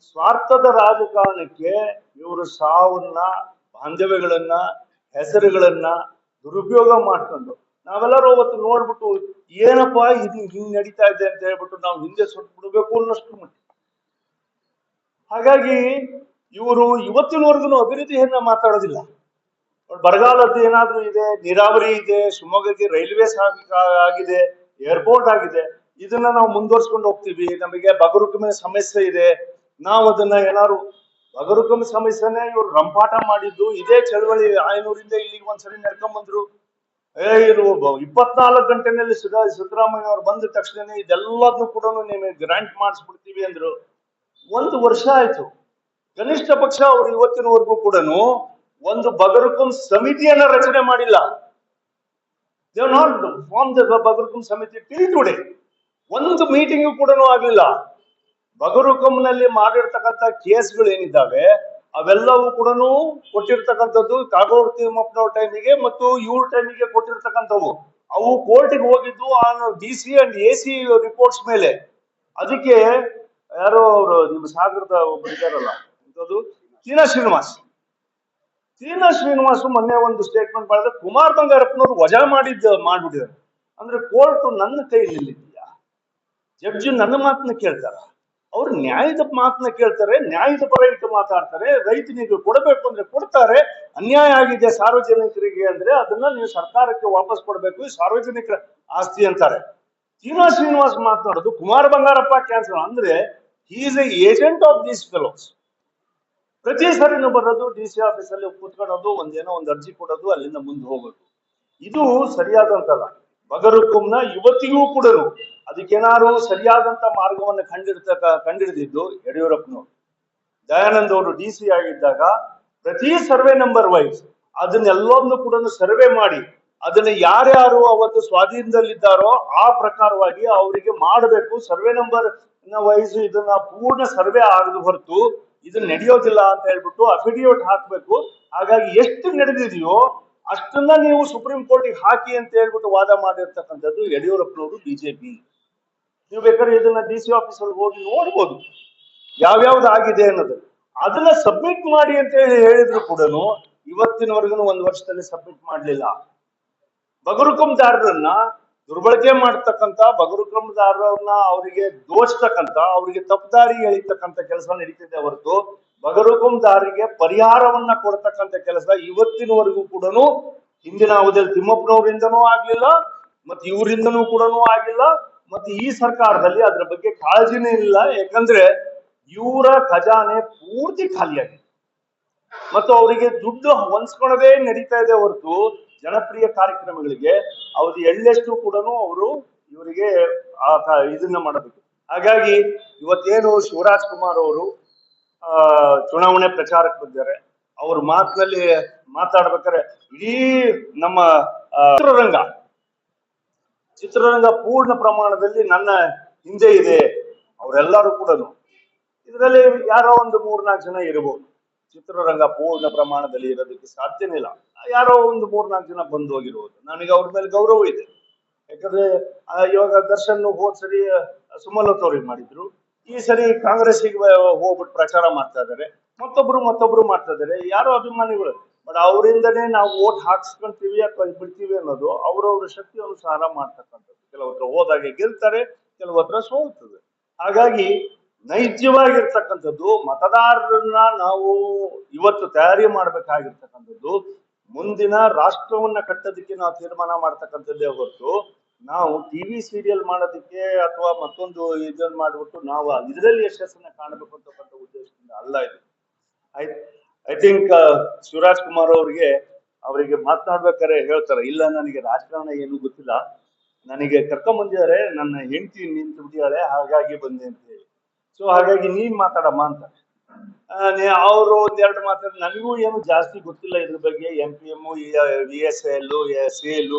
B: ಸ್ವಾರ್ಥದ ರಾಜಕಾರಣಕ್ಕೆ ಇವರು ಸಾವನ್ನ, ಬಾಂಧವ್ಯಗಳನ್ನ, ಹೆಸರುಗಳನ್ನ ದುರುಪಯೋಗ ಮಾಡ್ಕೊಂಡು ನಾವೆಲ್ಲರೂ ಅವತ್ತು ನೋಡ್ಬಿಟ್ಟು ಏನಪ್ಪಾ ಇದು ಹಿಂಗ್ ನಡೀತಾ ಇದೆ ಅಂತ ಹೇಳ್ಬಿಟ್ಟು ನಾವು ಹಿಂದೆ ಸುಟ್ಟು ಬಿಡ್ಬೇಕು ಅನ್ನೋಷ್ಟು ಮಟ್ಟ. ಹಾಗಾಗಿ ಇವರು ಇವತ್ತಿನವರೆಗೂ ಅಭಿವೃದ್ಧಿಯನ್ನ ಮಾತಾಡೋದಿಲ್ಲ. ಬರಗಾಲದ್ದು ಏನಾದ್ರೂ ಇದೆ, ನೀರಾವರಿ ಇದೆ, ಶಿವಮೊಗ್ಗಕ್ಕೆ ರೈಲ್ವೆ ಆಗಿದೆ, ಏರ್ಪೋರ್ಟ್ ಆಗಿದೆ, ಇದನ್ನ ನಾವು ಮುಂದುವರ್ಸ್ಕೊಂಡು ಹೋಗ್ತೀವಿ. ನಮಗೆ ಬಗರುಕುಮಿನ ಸಮಸ್ಯೆ ಇದೆ, ನಾವು ಅದನ್ನ ಏನಾದ್ರು ಬಗರುಕುಮ ಸಮಸ್ಯೆನೇ ಇವ್ರು ರಂಪಾಟ ಮಾಡಿದ್ದು. ಇದೇ ಚಳವಳಿ ಆಯನೂರಿಂದ ಇಲ್ಲಿಗೆ ಒಂದ್ಸರಿ ನಡ್ಕೊಂಡ್ ಬಂದ್ರು. 24 ಗಂಟೆನಲ್ಲಿ ಸಿದ್ದರಾಮಯ್ಯ ಅವ್ರು ಬಂದ ತಕ್ಷಣ ಇದೆಲ್ಲದನ್ನು ಕೂಡ ನಿಮಗೆ ಗ್ರಾಂಟ್ ಮಾಡಿಸ್ಬಿಡ್ತೀವಿ ಅಂದ್ರು. 1 ವರ್ಷ ಆಯ್ತು. ಕನಿಷ್ಠ ಪಕ್ಷ ಅವರು ಇವತ್ತಿನವರೆಗೂ ಕೂಡ ಒಂದು ಬಗರುಕುಂ ಸಮಿತಿಯನ್ನ ರಚನೆ ಮಾಡಿಲ್ಲ. They have not form the ಬಗರುಕುಂ ಸಮಿತಿ ಟಿಲ್ ಟುಡೇ. ಒಂದು ಮೀಟಿಂಗ್ ಕೂಡ ಆಗಲಿಲ್ಲ. ಬಗರುಕುಂನಲ್ಲಿ ಮಾಡಿರ್ತಕ್ಕಂಥ ಕೇಸ್ಗಳು ಏನಿದ್ದಾವೆ ಅವೆಲ್ಲವೂ ಕೂಡ ಕೊಟ್ಟಿರ್ತಕ್ಕಂಥದ್ದು ಕಾಗೋಡು ತಿಮ್ಮಪ್ಪನವ್ರ ಟೈಮಿಗೆ ಮತ್ತು ಇವ್ರ ಟೈಮಿಗೆ ಕೊಟ್ಟಿರ್ತಕ್ಕಂಥವು. ಅವು ಕೋರ್ಟಿಗೆ ಹೋಗಿದ್ದು DC ಅಂಡ್ AC ರಿಪೋರ್ಟ್ಸ್ ಮೇಲೆ. ಅದಕ್ಕೆ ಯಾರೋ ಅವರು ನಿಮ್ಮ ಸಾಗರದ ಒಬ್ರು ಇದ್ದಾರಲ್ಲ, ತೀನಾ ಶ್ರೀನಿವಾಸ್ ಮೊನ್ನೆ ಒಂದು ಸ್ಟೇಟ್ಮೆಂಟ್ ಮಾಡಿದ್ರೆ ಕುಮಾರ್ ಬಂಗಾರಪ್ಪನವ್ರು ವಜಾ ಮಾಡ್ಬಿಟ್ಟಿದ್ದಾರೆ. ಅಂದ್ರೆ ಕೋರ್ಟ್ ನನ್ನ ಕೈಲಿದ್ಯಾ? ಜಡ್ಜ್ ನನ್ನ ಮಾತನ್ನ ಕೇಳ್ತಾರ? ಅವ್ರು ನ್ಯಾಯದ ಮಾತನ್ನ ಕೇಳ್ತಾರೆ, ನ್ಯಾಯದ ಪರ ಇಟ್ಟು ಮಾತಾಡ್ತಾರೆ. ರೈತನಿಗೆ ಕೊಡಬೇಕು ಅಂದ್ರೆ ಕೊಡ್ತಾರೆ. ಅನ್ಯಾಯ ಆಗಿದೆ ಸಾರ್ವಜನಿಕರಿಗೆ ಅಂದ್ರೆ ಅದನ್ನ ನೀವು ಸರ್ಕಾರಕ್ಕೆ ವಾಪಸ್ ಕೊಡ್ಬೇಕು, ಸಾರ್ವಜನಿಕರ ಆಸ್ತಿ ಅಂತಾರೆ. ತೀನಾ ಶ್ರೀನಿವಾಸ್ ಮಾತನಾಡೋದು ಕುಮಾರ್ ಬಂಗಾರಪ್ಪ ಕ್ಯಾನ್ಸಲ್ ಅಂದ್ರೆ he is A agent of these fellows. ಪ್ರತಿ ಸರಿನೂ ಬರೋದು DC ಆಫೀಸಲ್ಲಿ ಕೂತ್ಕೊಳ್ಳೋದು, ಒಂದು ಅರ್ಜಿ ಕೊಡೋದು, ಅಲ್ಲಿಂದ ಮುಂದೆ ಹೋಗೋದು. ಇದು ಸರಿಯಾದಂತಲ್ಲ. ಬಗರುಕುಂನ ಇವತ್ತಿಗೂ ಕೂಡ ಅದಕ್ಕೇನಾದ್ರು ಸರಿಯಾದಂತ ಮಾರ್ಗವನ್ನು ಕಂಡಿಡಿದಿದ್ದು ಯಡಿಯೂರಪ್ಪನವರು. ದಯಾನಂದ್ ಅವರು DC ಆಗಿದ್ದಾಗ ಪ್ರತಿ ಸರ್ವೆ ನಂಬರ್ ವೈಸ್ ಅದನ್ನೆಲ್ಲವನ್ನು ಕೂಡ ಸರ್ವೆ ಮಾಡಿ ಅದನ್ನ ಯಾರ್ಯಾರು ಅವತ್ತು ಸ್ವಾಧೀನದಲ್ಲಿದ್ದಾರೋ ಆ ಪ್ರಕಾರವಾಗಿ ಅವರಿಗೆ ಮಾಡಬೇಕು. ಸರ್ವೆ ನಂಬರ್ ವೈಸ್ ಇದನ್ನ ಪೂರ್ಣ ಸರ್ವೆ ಆಗದು ಹೊರತು ಇದನ್ನ ನಡೆಯೋದಿಲ್ಲ ಅಂತ ಹೇಳ್ಬಿಟ್ಟು ಅಫಿಡಿಯೋಟ್ ಹಾಕ್ಬೇಕು. ಹಾಗಾಗಿ ಎಷ್ಟು ನಡೆದಿದೆಯೋ ಅಷ್ಟನ್ನ ನೀವು ಸುಪ್ರೀಂ ಕೋರ್ಟಿಗೆ ಹಾಕಿ ಅಂತ ಹೇಳ್ಬಿಟ್ಟು ವಾದ ಮಾಡಿರ್ತಕ್ಕಂಥದ್ದು ಯಡಿಯೂರಪ್ಪನವರು, BJP. ನೀವು ಬೇಕಾದ್ರೆ ಇದನ್ನ DC ಆಫೀಸಲ್ಲಿ ಹೋಗಿ ನೋಡ್ಬೋದು ಯಾವ್ಯಾವ್ದು ಆಗಿದೆ ಅನ್ನೋದು. ಅದನ್ನ ಸಬ್ಮಿಟ್ ಮಾಡಿ ಅಂತ ಹೇಳಿದ್ರು ಕೂಡ ಇವತ್ತಿನವರೆಗೂ 1 ವರ್ಷದಲ್ಲಿ ಸಬ್ಮಿಟ್ ಮಾಡ್ಲಿಲ್ಲ. ಬಗರುಕುಂದಾರರನ್ನ ದುರ್ಬಳಕೆ ಮಾಡ್ತಕ್ಕಂತ ಬಗರುಕುಂಬದಾರರನ್ನ ಅವರಿಗೆ ದೋಚ್ತಕ್ಕಂತ ಅವರಿಗೆ ತಪ್ಪುದಾರಿ ಎಳಿತಕ್ಕಂತ ಕೆಲಸ ನಡೀತಿದೆ ಹೊರತು ಬಗರುಕುಂಬದಾರರಿಗೆ ಪರಿಹಾರವನ್ನ ಕೊಡ್ತಕ್ಕಂತ ಕೆಲಸ ಇವತ್ತಿನವರೆಗೂ ಕೂಡ ಹಿಂದಿನ ಅವಧಿಯಲ್ಲಿ ತಿಮ್ಮಪ್ಪನವರಿಂದನೂ ಆಗ್ಲಿಲ್ಲ ಮತ್ತೆ ಇವರಿಂದನೂ ಕೂಡ ಆಗಿಲ್ಲ. ಮತ್ತೆ ಈ ಸರ್ಕಾರದಲ್ಲಿ ಅದ್ರ ಬಗ್ಗೆ ಕಾಳಜಿನೇ ಇಲ್ಲ. ಯಾಕಂದ್ರೆ ಇವರ ಖಜಾನೆ ಪೂರ್ತಿ ಖಾಲಿಯಾಗಿದೆ ಮತ್ತು ಅವರಿಗೆ ದುಡ್ಡು ಹೊಂದ್ಸ್ಕೊಳ್ಳೋದೇ ನಡೀತಾ ಇದೆ ಹೊರತು ಜನಪ್ರಿಯ ಕಾರ್ಯಕ್ರಮಗಳಿಗೆ ಅವ್ರದ್ದು ಎಳ್ಳಷ್ಟು ಕೂಡ ಅವರು ಇವರಿಗೆ ಇದನ್ನ ಮಾಡಬೇಕು. ಹಾಗಾಗಿ ಇವತ್ತೇನು ಶಿವರಾಜ್ ಕುಮಾರ್ ಅವರು ಚುನಾವಣೆ ಪ್ರಚಾರಕ್ಕೆ ಬಂದಿದ್ದಾರೆ. ಅವ್ರ ಮಾತಿನಲ್ಲಿ ಮಾತಾಡ್ಬೇಕಾದ್ರೆ ಇಡೀ ನಮ್ಮ ಚಿತ್ರರಂಗ ಪೂರ್ಣ ಪ್ರಮಾಣದಲ್ಲಿ ನನ್ನ ಹಿಂದೆ ಇದೆ. ಅವರೆಲ್ಲರೂ ಕೂಡ ಇದರಲ್ಲಿ ಯಾರೋ ಒಂದು 3-4 ಜನ ಇರಬಹುದು. ಚಿತ್ರರಂಗ ಪೂರ್ಣ ಪ್ರಮಾಣದಲ್ಲಿ ಇರೋದಕ್ಕೆ ಸಾಧ್ಯನೇ ಇಲ್ಲ. ಯಾರೋ ಒಂದು 3-4 ಜನ ಬಂದು ಹೋಗಿರ್ಬೋದು. ನನಗೆ ಅವ್ರ ಮೇಲೆ ಗೌರವ ಇದೆ. ಯಾಕಂದ್ರೆ ಇವಾಗ ದರ್ಶನ್ ಹೋದ್ ಸರಿ ಸುಮಲತಾ ಅವ್ರಿಗೆ ಮಾಡಿದ್ರು, ಈ ಸರಿ ಕಾಂಗ್ರೆಸ್ಸಿಗೆ ಹೋಗ್ಬಿಟ್ಟು ಪ್ರಚಾರ ಮಾಡ್ತಾ ಇದ್ದಾರೆ. ಮತ್ತೊಬ್ರು ಮಾಡ್ತಾ ಇದ್ದಾರೆ. ಯಾರೋ ಅಭಿಮಾನಿಗಳು, ಬಟ್ ಅವರಿಂದನೇ ನಾವು ವೋಟ್ ಹಾಕ್ಸ್ಕೊಂತೀವಿ ಅಥವಾ ಬಿಡ್ತೀವಿ ಅನ್ನೋದು ಅವ್ರವ್ರ ಶಕ್ತಿ ಅನುಸಾರ ಮಾಡ್ತಕ್ಕಂಥದ್ದು. ಕೆಲವತ್ರ ಹೋದಾಗೆ ಗೆಲ್ತಾರೆ, ಕೆಲವತ್ರ ಸೋಲ್ತದೆ. ಹಾಗಾಗಿ ನೈಜವಾಗಿರ್ತಕ್ಕಂಥದ್ದು ಮತದಾರರನ್ನ ನಾವು ಇವತ್ತು ತಯಾರಿ ಮಾಡ್ಬೇಕಾಗಿರ್ತಕ್ಕಂಥದ್ದು ಮುಂದಿನ ರಾಷ್ಟ್ರವನ್ನ ಕಟ್ಟೋದಕ್ಕೆ ನಾವು ತೀರ್ಮಾನ ಮಾಡ್ತಕ್ಕಂಥದ್ದೇ ಹೊರತು ನಾವು ಟಿವಿ ಸೀರಿಯಲ್ ಮಾಡೋದಕ್ಕೆ ಅಥವಾ ಮತ್ತೊಂದು ಇದನ್ನ ಮಾಡ್ಬಿಟ್ಟು ನಾವು ಇದರಲ್ಲಿ ಯಶಸ್ಸನ್ನ ಕಾಣಬೇಕು ಅಂತಕ್ಕಂಥ ಉದ್ದೇಶದಿಂದ ಅಲ್ಲ ಇದು. ಐ ಥಿಂಕ್ ಶಿವರಾಜ್ ಕುಮಾರ್ ಅವರಿಗೆ ಮಾತನಾಡ್ಬೇಕಾದ್ರೆ ಹೇಳ್ತಾರೆ, ಇಲ್ಲ ನನಗೆ ರಾಜಕಾರಣ ಏನು ಗೊತ್ತಿಲ್ಲ, ನನಗೆ ಕರ್ಕೊಂಡ್ ನನ್ನ ಹೆಂಡತಿ ನಿಂತು ಬಿಟ್ಟಿದ್ದಾಳೆ, ಹಾಗಾಗಿ ಬಂದೆ ಅಂತ ಹೇಳಿ. ಸೊ ಹಾಗಾಗಿ ನೀನ್ ಮಾತಾಡಮ್ಮ ಅಂತ ಅವರು ಒಂದೆರಡು ಮಾತಾಡ. ನನಗೂ ಏನು ಜಾಸ್ತಿ ಗೊತ್ತಿಲ್ಲ ಇದ್ರ ಬಗ್ಗೆ. MPM, VSL, SL,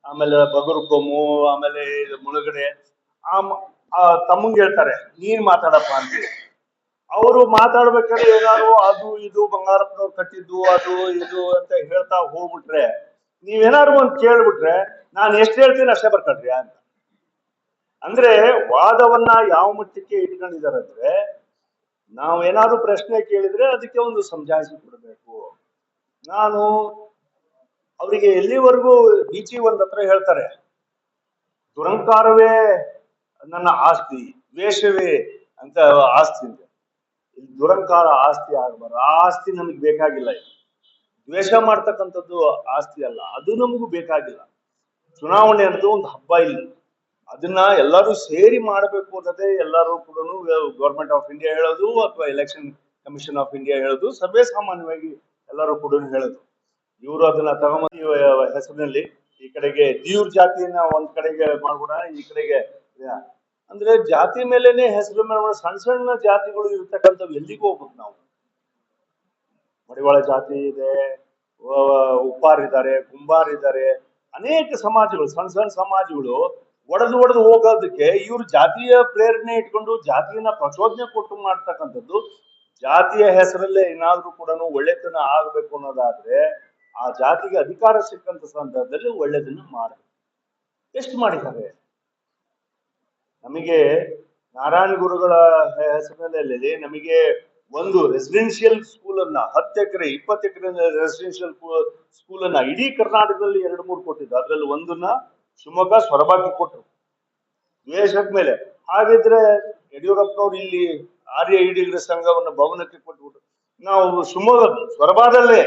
B: ಆಮೇಲೆ ಬಗರುಕೊಮ್ಮು, ಆಮೇಲೆ ಮುಳುಗಡೆ ತಮ್ಮಂಗೆ ಹೇಳ್ತಾರೆ ನೀನ್ ಮಾತಾಡಪ್ಪ ಅಂತೇಳಿ. ಅವರು ಮಾತಾಡ್ಬೇಕಾದ್ರೆ ಏನಾದ್ರು ಅದು ಇದು ಬಂಗಾರಪ್ಪನವ್ರು ಕಟ್ಟಿದ್ದು ಅದು ಇದು ಅಂತ ಹೇಳ್ತಾ ಹೋಗ್ಬಿಟ್ರೆ, ನೀವೇನಾದ್ರು ಒಂದ್ ಕೇಳ್ಬಿಟ್ರೆ ನಾನು ಎಷ್ಟು ಹೇಳ್ತೀನಿ ಅಷ್ಟೇ ಬರ್ಕೊಳ್ರಿ ಅಂತ. ಅಂದ್ರೆ ವಾದವನ್ನ ಯಾವ ಮಟ್ಟಕ್ಕೆ ಇಟ್ಕೊಂಡಿದ್ದಾರೆ ಅಂದ್ರೆ, ನಾವೇನಾದ್ರು ಪ್ರಶ್ನೆ ಕೇಳಿದ್ರೆ ಅದಕ್ಕೆ ಒಂದು ಸಮಜಾಯಿಸಿ ಕೊಡಬೇಕು. ನಾನು ಅವರಿಗೆ ಎಲ್ಲಿವರೆಗೂ ಬೀಚಿ ಒಂದ್ ಹತ್ರ ಹೇಳ್ತಾರೆ, ದುರಂಕಾರವೇ ನನ್ನ ಆಸ್ತಿ, ದ್ವೇಷವೇ ಅಂತ ಆಸ್ತಿ ಇದೆ. ಇಲ್ಲಿ ದುರಂಕಾರ ಆಸ್ತಿ ಆಗಬಾರ್ದು. ಆ ಆಸ್ತಿ ನಮಗ್ ಬೇಕಾಗಿಲ್ಲ. ದ್ವೇಷ ಮಾಡ್ತಕ್ಕಂಥದ್ದು ಆಸ್ತಿ ಅಲ್ಲ, ಅದು ನಮಗೂ ಬೇಕಾಗಿಲ್ಲ. ಚುನಾವಣೆ ಅನ್ನೋದು ಒಂದು ಹಬ್ಬ ಇಲ್ಲಿ, ಅದನ್ನ ಎಲ್ಲರೂ ಸೇರಿ ಮಾಡಬೇಕು ಅನ್ನೋದೇ ಎಲ್ಲರೂ ಕೂಡ ಗೌರ್ಮೆಂಟ್ ಆಫ್ ಇಂಡಿಯಾ ಹೇಳೋದು ಅಥವಾ ಎಲೆಕ್ಷನ್ ಕಮಿಷನ್ ಆಫ್ ಇಂಡಿಯಾ ಹೇಳೋದು, ಸರ್ವೇ ಸಾಮಾನ್ಯವಾಗಿ ಎಲ್ಲರೂ ಕೂಡ ಹೇಳೋದು. ಇವರು ಅದನ್ನ ತಗೊಂಬಂದು ಹೆಸರಿನಲ್ಲಿ ಈ ಕಡೆಗೆ ದಿವ್ರ ಜಾತಿಯನ್ನ ಒಂದ್ ಕಡೆಗೆ ಮಾಡ್ಬಿಡ, ಈ ಕಡೆಗೆ ಅಂದ್ರೆ ಜಾತಿ ಮೇಲೆನೆ ಹೆಸರು ಮೇಲೆ ಸಣ್ಣ ಸಣ್ಣ ಜಾತಿಗಳು ಇರ್ತಕ್ಕಂಥವು ಎಲ್ಲಿಗೂ ಹೋಗ್ಬೇಕು ನಾವು. ಮಡಿವಾಳ ಜಾತಿ ಇದೆ, ಉಪ್ಪಾರ್ ಇದ್ದಾರೆ, ಕುಂಬಾರ್ ಇದ್ದಾರೆ, ಅನೇಕ ಸಮಾಜಗಳು, ಸಣ್ಣ ಸಣ್ಣ ಸಮಾಜಗಳು ಒಡೆದು ಹೋಗೋದಕ್ಕೆ ಇವ್ರು ಜಾತಿಯ ಪ್ರೇರಣೆ ಇಟ್ಕೊಂಡು ಜಾತಿಯನ್ನ ಪ್ರಚೋದನೆ ಕೊಟ್ಟು ಮಾಡ್ತಕ್ಕಂಥದ್ದು. ಜಾತಿಯ ಹೆಸರಲ್ಲೇ ಏನಾದ್ರೂ ಕೂಡ ಒಳ್ಳೆತನ ಆಗ್ಬೇಕು ಅನ್ನೋದಾದ್ರೆ ಆ ಜಾತಿಗೆ ಅಧಿಕಾರ ಸಿಕ್ಕಂತ ಸಂದರ್ಭದಲ್ಲಿ ಒಳ್ಳೆದನ್ನ ಮಾಡಬೇಕು. ಎಷ್ಟು ಮಾಡಿದ್ದಾರೆ? ನಮಗೆ ನಾರಾಯಣ ಗುರುಗಳ ಹೆಸರಿನಲ್ಲಿ ನಮಗೆ ಒಂದು ರೆಸಿಡೆನ್ಷಿಯಲ್ ಸ್ಕೂಲ್ ಅನ್ನ 10 ಎಕರೆ 20 ಎಕರೆ ರೆಸಿಡೆನ್ಷಿಯಲ್ ಸ್ಕೂಲ್ ಅನ್ನ ಇಡೀ ಕರ್ನಾಟಕದಲ್ಲಿ 2-3 ಕೊಟ್ಟಿದ್ದು. ಅದ್ರಲ್ಲಿ ಒಂದನ್ನ ಶಿವಮೊಗ್ಗ ಸೊರಬಕ್ಕೆ ಕೊಟ್ಟರು ದ್ವೇಷದ ಮೇಲೆ. ಹಾಗಿದ್ರೆ ಯಡಿಯೂರಪ್ಪನವ್ರು ಇಲ್ಲಿ ಆರ್ಯ ಈಡಿಗರ ಸಂಘವನ್ನು ಭವನಕ್ಕೆ ಕೊಟ್ಬಿಟ್ರು. ನಾವು ಶಿವಮೊಗ್ಗ ಸೊರಬದಲ್ಲೇ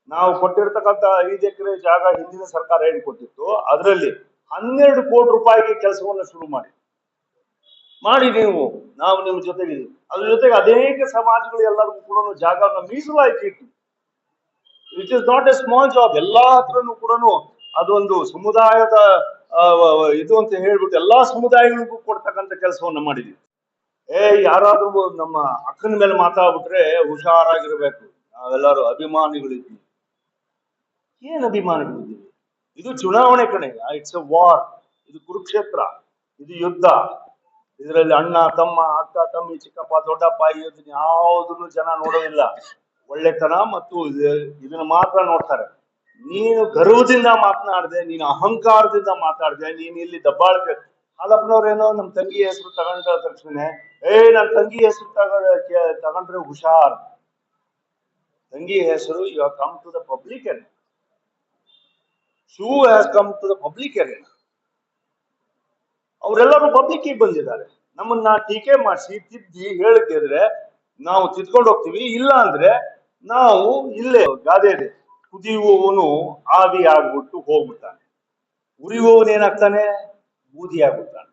B: ನಾವು ಕೊಟ್ಟಿರ್ತಕ್ಕಂಥ 5 ಎಕರೆ ಜಾಗ ಹಿಂದಿನ ಸರ್ಕಾರ ಏನು ಕೊಟ್ಟಿತ್ತು, ಅದರಲ್ಲಿ 12 ಕೋಟಿ ರೂಪಾಯಿಗೆ ಕೆಲಸವನ್ನ ಶುರು ಮಾಡಿ ನೀವು ನಾವು ನಿಮ್ಮ ಜೊತೆಗಿದ್ದೀವಿ. ಅದ್ರ ಜೊತೆಗೆ ಅನೇಕ ಸಮಾಜಗಳು ಎಲ್ಲರಿಗೂ ಕೂಡ ಜಾಗವನ್ನು ಮೀಸಲಾಗಿ ಇಟ್ಟು, it is not A small job. ಎಲ್ಲಾ ಹತ್ರನೂ ಕೂಡ ಅದೊಂದು ಸಮುದಾಯದ ಇದು ಅಂತ ಹೇಳ್ಬಿಟ್ಟು ಎಲ್ಲಾ ಸಮುದಾಯಗಳಿಗೂ ಕೊಡ್ತಕ್ಕಂಥ ಕೆಲಸವನ್ನ ಮಾಡಿದೀವಿ. ಯಾರಾದ್ರೂ ನಮ್ಮ ಅಕ್ಕನ ಮೇಲೆ ಮಾತಾಡ್ಬಿಟ್ರೆ ಹುಷಾರಾಗಿರ್ಬೇಕು. ನಾವೆಲ್ಲರೂ ಅಭಿಮಾನಿಗಳಿದ್ದೀವಿ. ಏನ್ ಅಭಿಮಾನಿಗಳಿದ್ದೀವಿ? ಇದು ಚುನಾವಣೆ ಕಣೆ, ಇಟ್ಸ್ ಎ ವಾರ್. ಇದು ಕುರುಕ್ಷೇತ್ರ, ಇದು ಯುದ್ಧ. ಇದರಲ್ಲಿ ಅಣ್ಣ ತಮ್ಮ, ಅಕ್ಕ ತಮ್ಮಿ, ಚಿಕ್ಕಪ್ಪ ದೊಡ್ಡಪ್ಪ ಇದನ್ನ ಯಾವುದನ್ನು ಜನ ನೋಡೋದಿಲ್ಲ. ಒಳ್ಳೆತನ ಮತ್ತು ಇದನ್ನ ಮಾತ್ರ ನೋಡ್ತಾರೆ. ನೀನು ಗರ್ವದಿಂದ ಮಾತನಾಡದೆ, ನೀನು ಅಹಂಕಾರದಿಂದ ಮಾತಾಡದೆ, ನೀನು ಇಲ್ಲಿ ದಬ್ಬಾಳಿಕೆ. ಹಾಲಪ್ಪನವ್ರೇನೋ ನಮ್ಮ ತಂಗಿ ಹೆಸರು ತಗೊಂಡ ತಕ್ಷಣ ನನ್ನ ತಂಗಿ ಹೆಸರು ತಗೊಂಡ್ರೆ ಹುಷಾರ್. ತಂಗಿ ಹೆಸರು you have come to the public arena. She has come to the public arena. ಅವರೆಲ್ಲರೂ ಪಬ್ಲಿಕ್ಕಿಗೆ ಬಂದಿದ್ದಾರೆ. ನಮ್ಮನ್ನ ಟೀಕೆ ಮಾಡಿಸಿ ತಿದ್ದಿ ಹೇಳಿದ್ರೆ ನಾವು ತಿದ್ಕೊಂಡು ಹೋಗ್ತೀವಿ, ಇಲ್ಲ ಅಂದ್ರೆ ನಾವು ಇಲ್ಲೇ ಗಾದೆ ಇದೆ, ಕುದಿಯುವವನು ಆವಿ ಆಗ್ಬಿಟ್ಟು ಹೋಗ್ಬಿಡ್ತಾನೆ, ಉರಿಯುವವನು ಏನಾಗ್ತಾನೆ, ಬೂದಿ ಆಗ್ಬಿಡ್ತಾನೆ.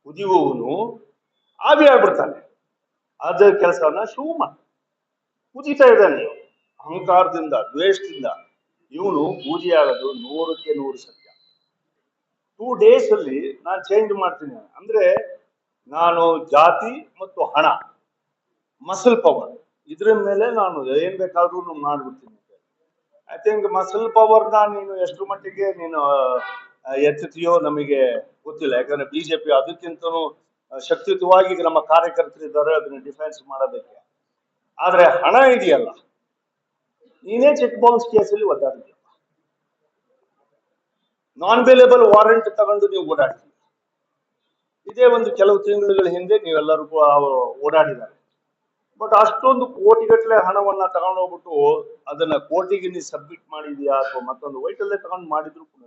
B: ಕುದಿಯುವವನು ಆವಿ ಆಗ್ಬಿಡ್ತಾನೆ. ಅದ ಕೆಲಸವನ್ನ ಶಿವಮ್ಮ ಕುದಿತಾ ಇದ್ದಾನೆ ಅಹಂಕಾರದಿಂದ, ದ್ವೇಷದಿಂದ. ಇವನು ಬೂದಿ ಆಗೋದು 100ಕ್ಕೆ 100 ಸತ್ಯ. 2 days ಅಲ್ಲಿ ನಾನು ಚೇಂಜ್ ಮಾಡ್ತೀನಿ. ಅಂದ್ರೆ ನಾನು ಜಾತಿ ಮತ್ತು ಹಣ, ಮಸಲ್ ಪವರ್, ಇದ್ರ ಮೇಲೆ ನಾನು ಏನ್ ಬೇಕಾದ್ರೂ ಮಾಡ್ಬಿಡ್ತೀನಿ. ಐ ಥಿಂಕ್ ಮಸಲ್ ಪವರ್ನ ನೀನು ಎಷ್ಟು ಮಟ್ಟಿಗೆ ನೀನು ಎತ್ತುತ್ತೀಯೋ ನಮಗೆ ಗೊತ್ತಿಲ್ಲ. ಯಾಕಂದ್ರೆ ಬಿಜೆಪಿ ಅದಕ್ಕಿಂತನೂ ಶಕ್ತಿಯುತವಾಗಿ ನಮ್ಮ ಕಾರ್ಯಕರ್ತರಿದ್ದಾರೆ ಅದನ್ನ ಡಿಫೆನ್ಸ್ ಮಾಡೋದಕ್ಕೆ. ಆದ್ರೆ ಹಣ ಇದೆಯಲ್ಲ, ನೀನೇ ಚೆಕ್ ಬೌನ್ಸ್ ಕೇಸಲ್ಲಿ ಒದ್ದಾಡ್ತೀಯ, ನಾನ್ ಬೇಲೇಬಲ್ ವಾರೆಂಟ್ ತಗೊಂಡು ನೀವು ಓಡಾಡ್ತೀವಿ. ಇದೇ ಒಂದು ಕೆಲವು ತಿಂಗಳುಗಳ ಹಿಂದೆ ನೀವೆಲ್ಲರೂ ಓಡಾಡಿದ್ದಾರೆ. ಬಟ್ ಅಷ್ಟೊಂದು ಕೋಟಿಗಟ್ಟಲೆ ಹಣವನ್ನ ತಗೊಂಡೋಗ್ಬಿಟ್ಟು ಅದನ್ನ ಕೋರ್ಟಿಗೆ ನೀವು ಸಬ್ಮಿಟ್ ಮಾಡಿದ್ಯಾ ಅಥವಾ ಮತ್ತೊಂದು ವೈಟಲ್ಲೇ ತಗೊಂಡು ಮಾಡಿದ್ರು ಕೂಡ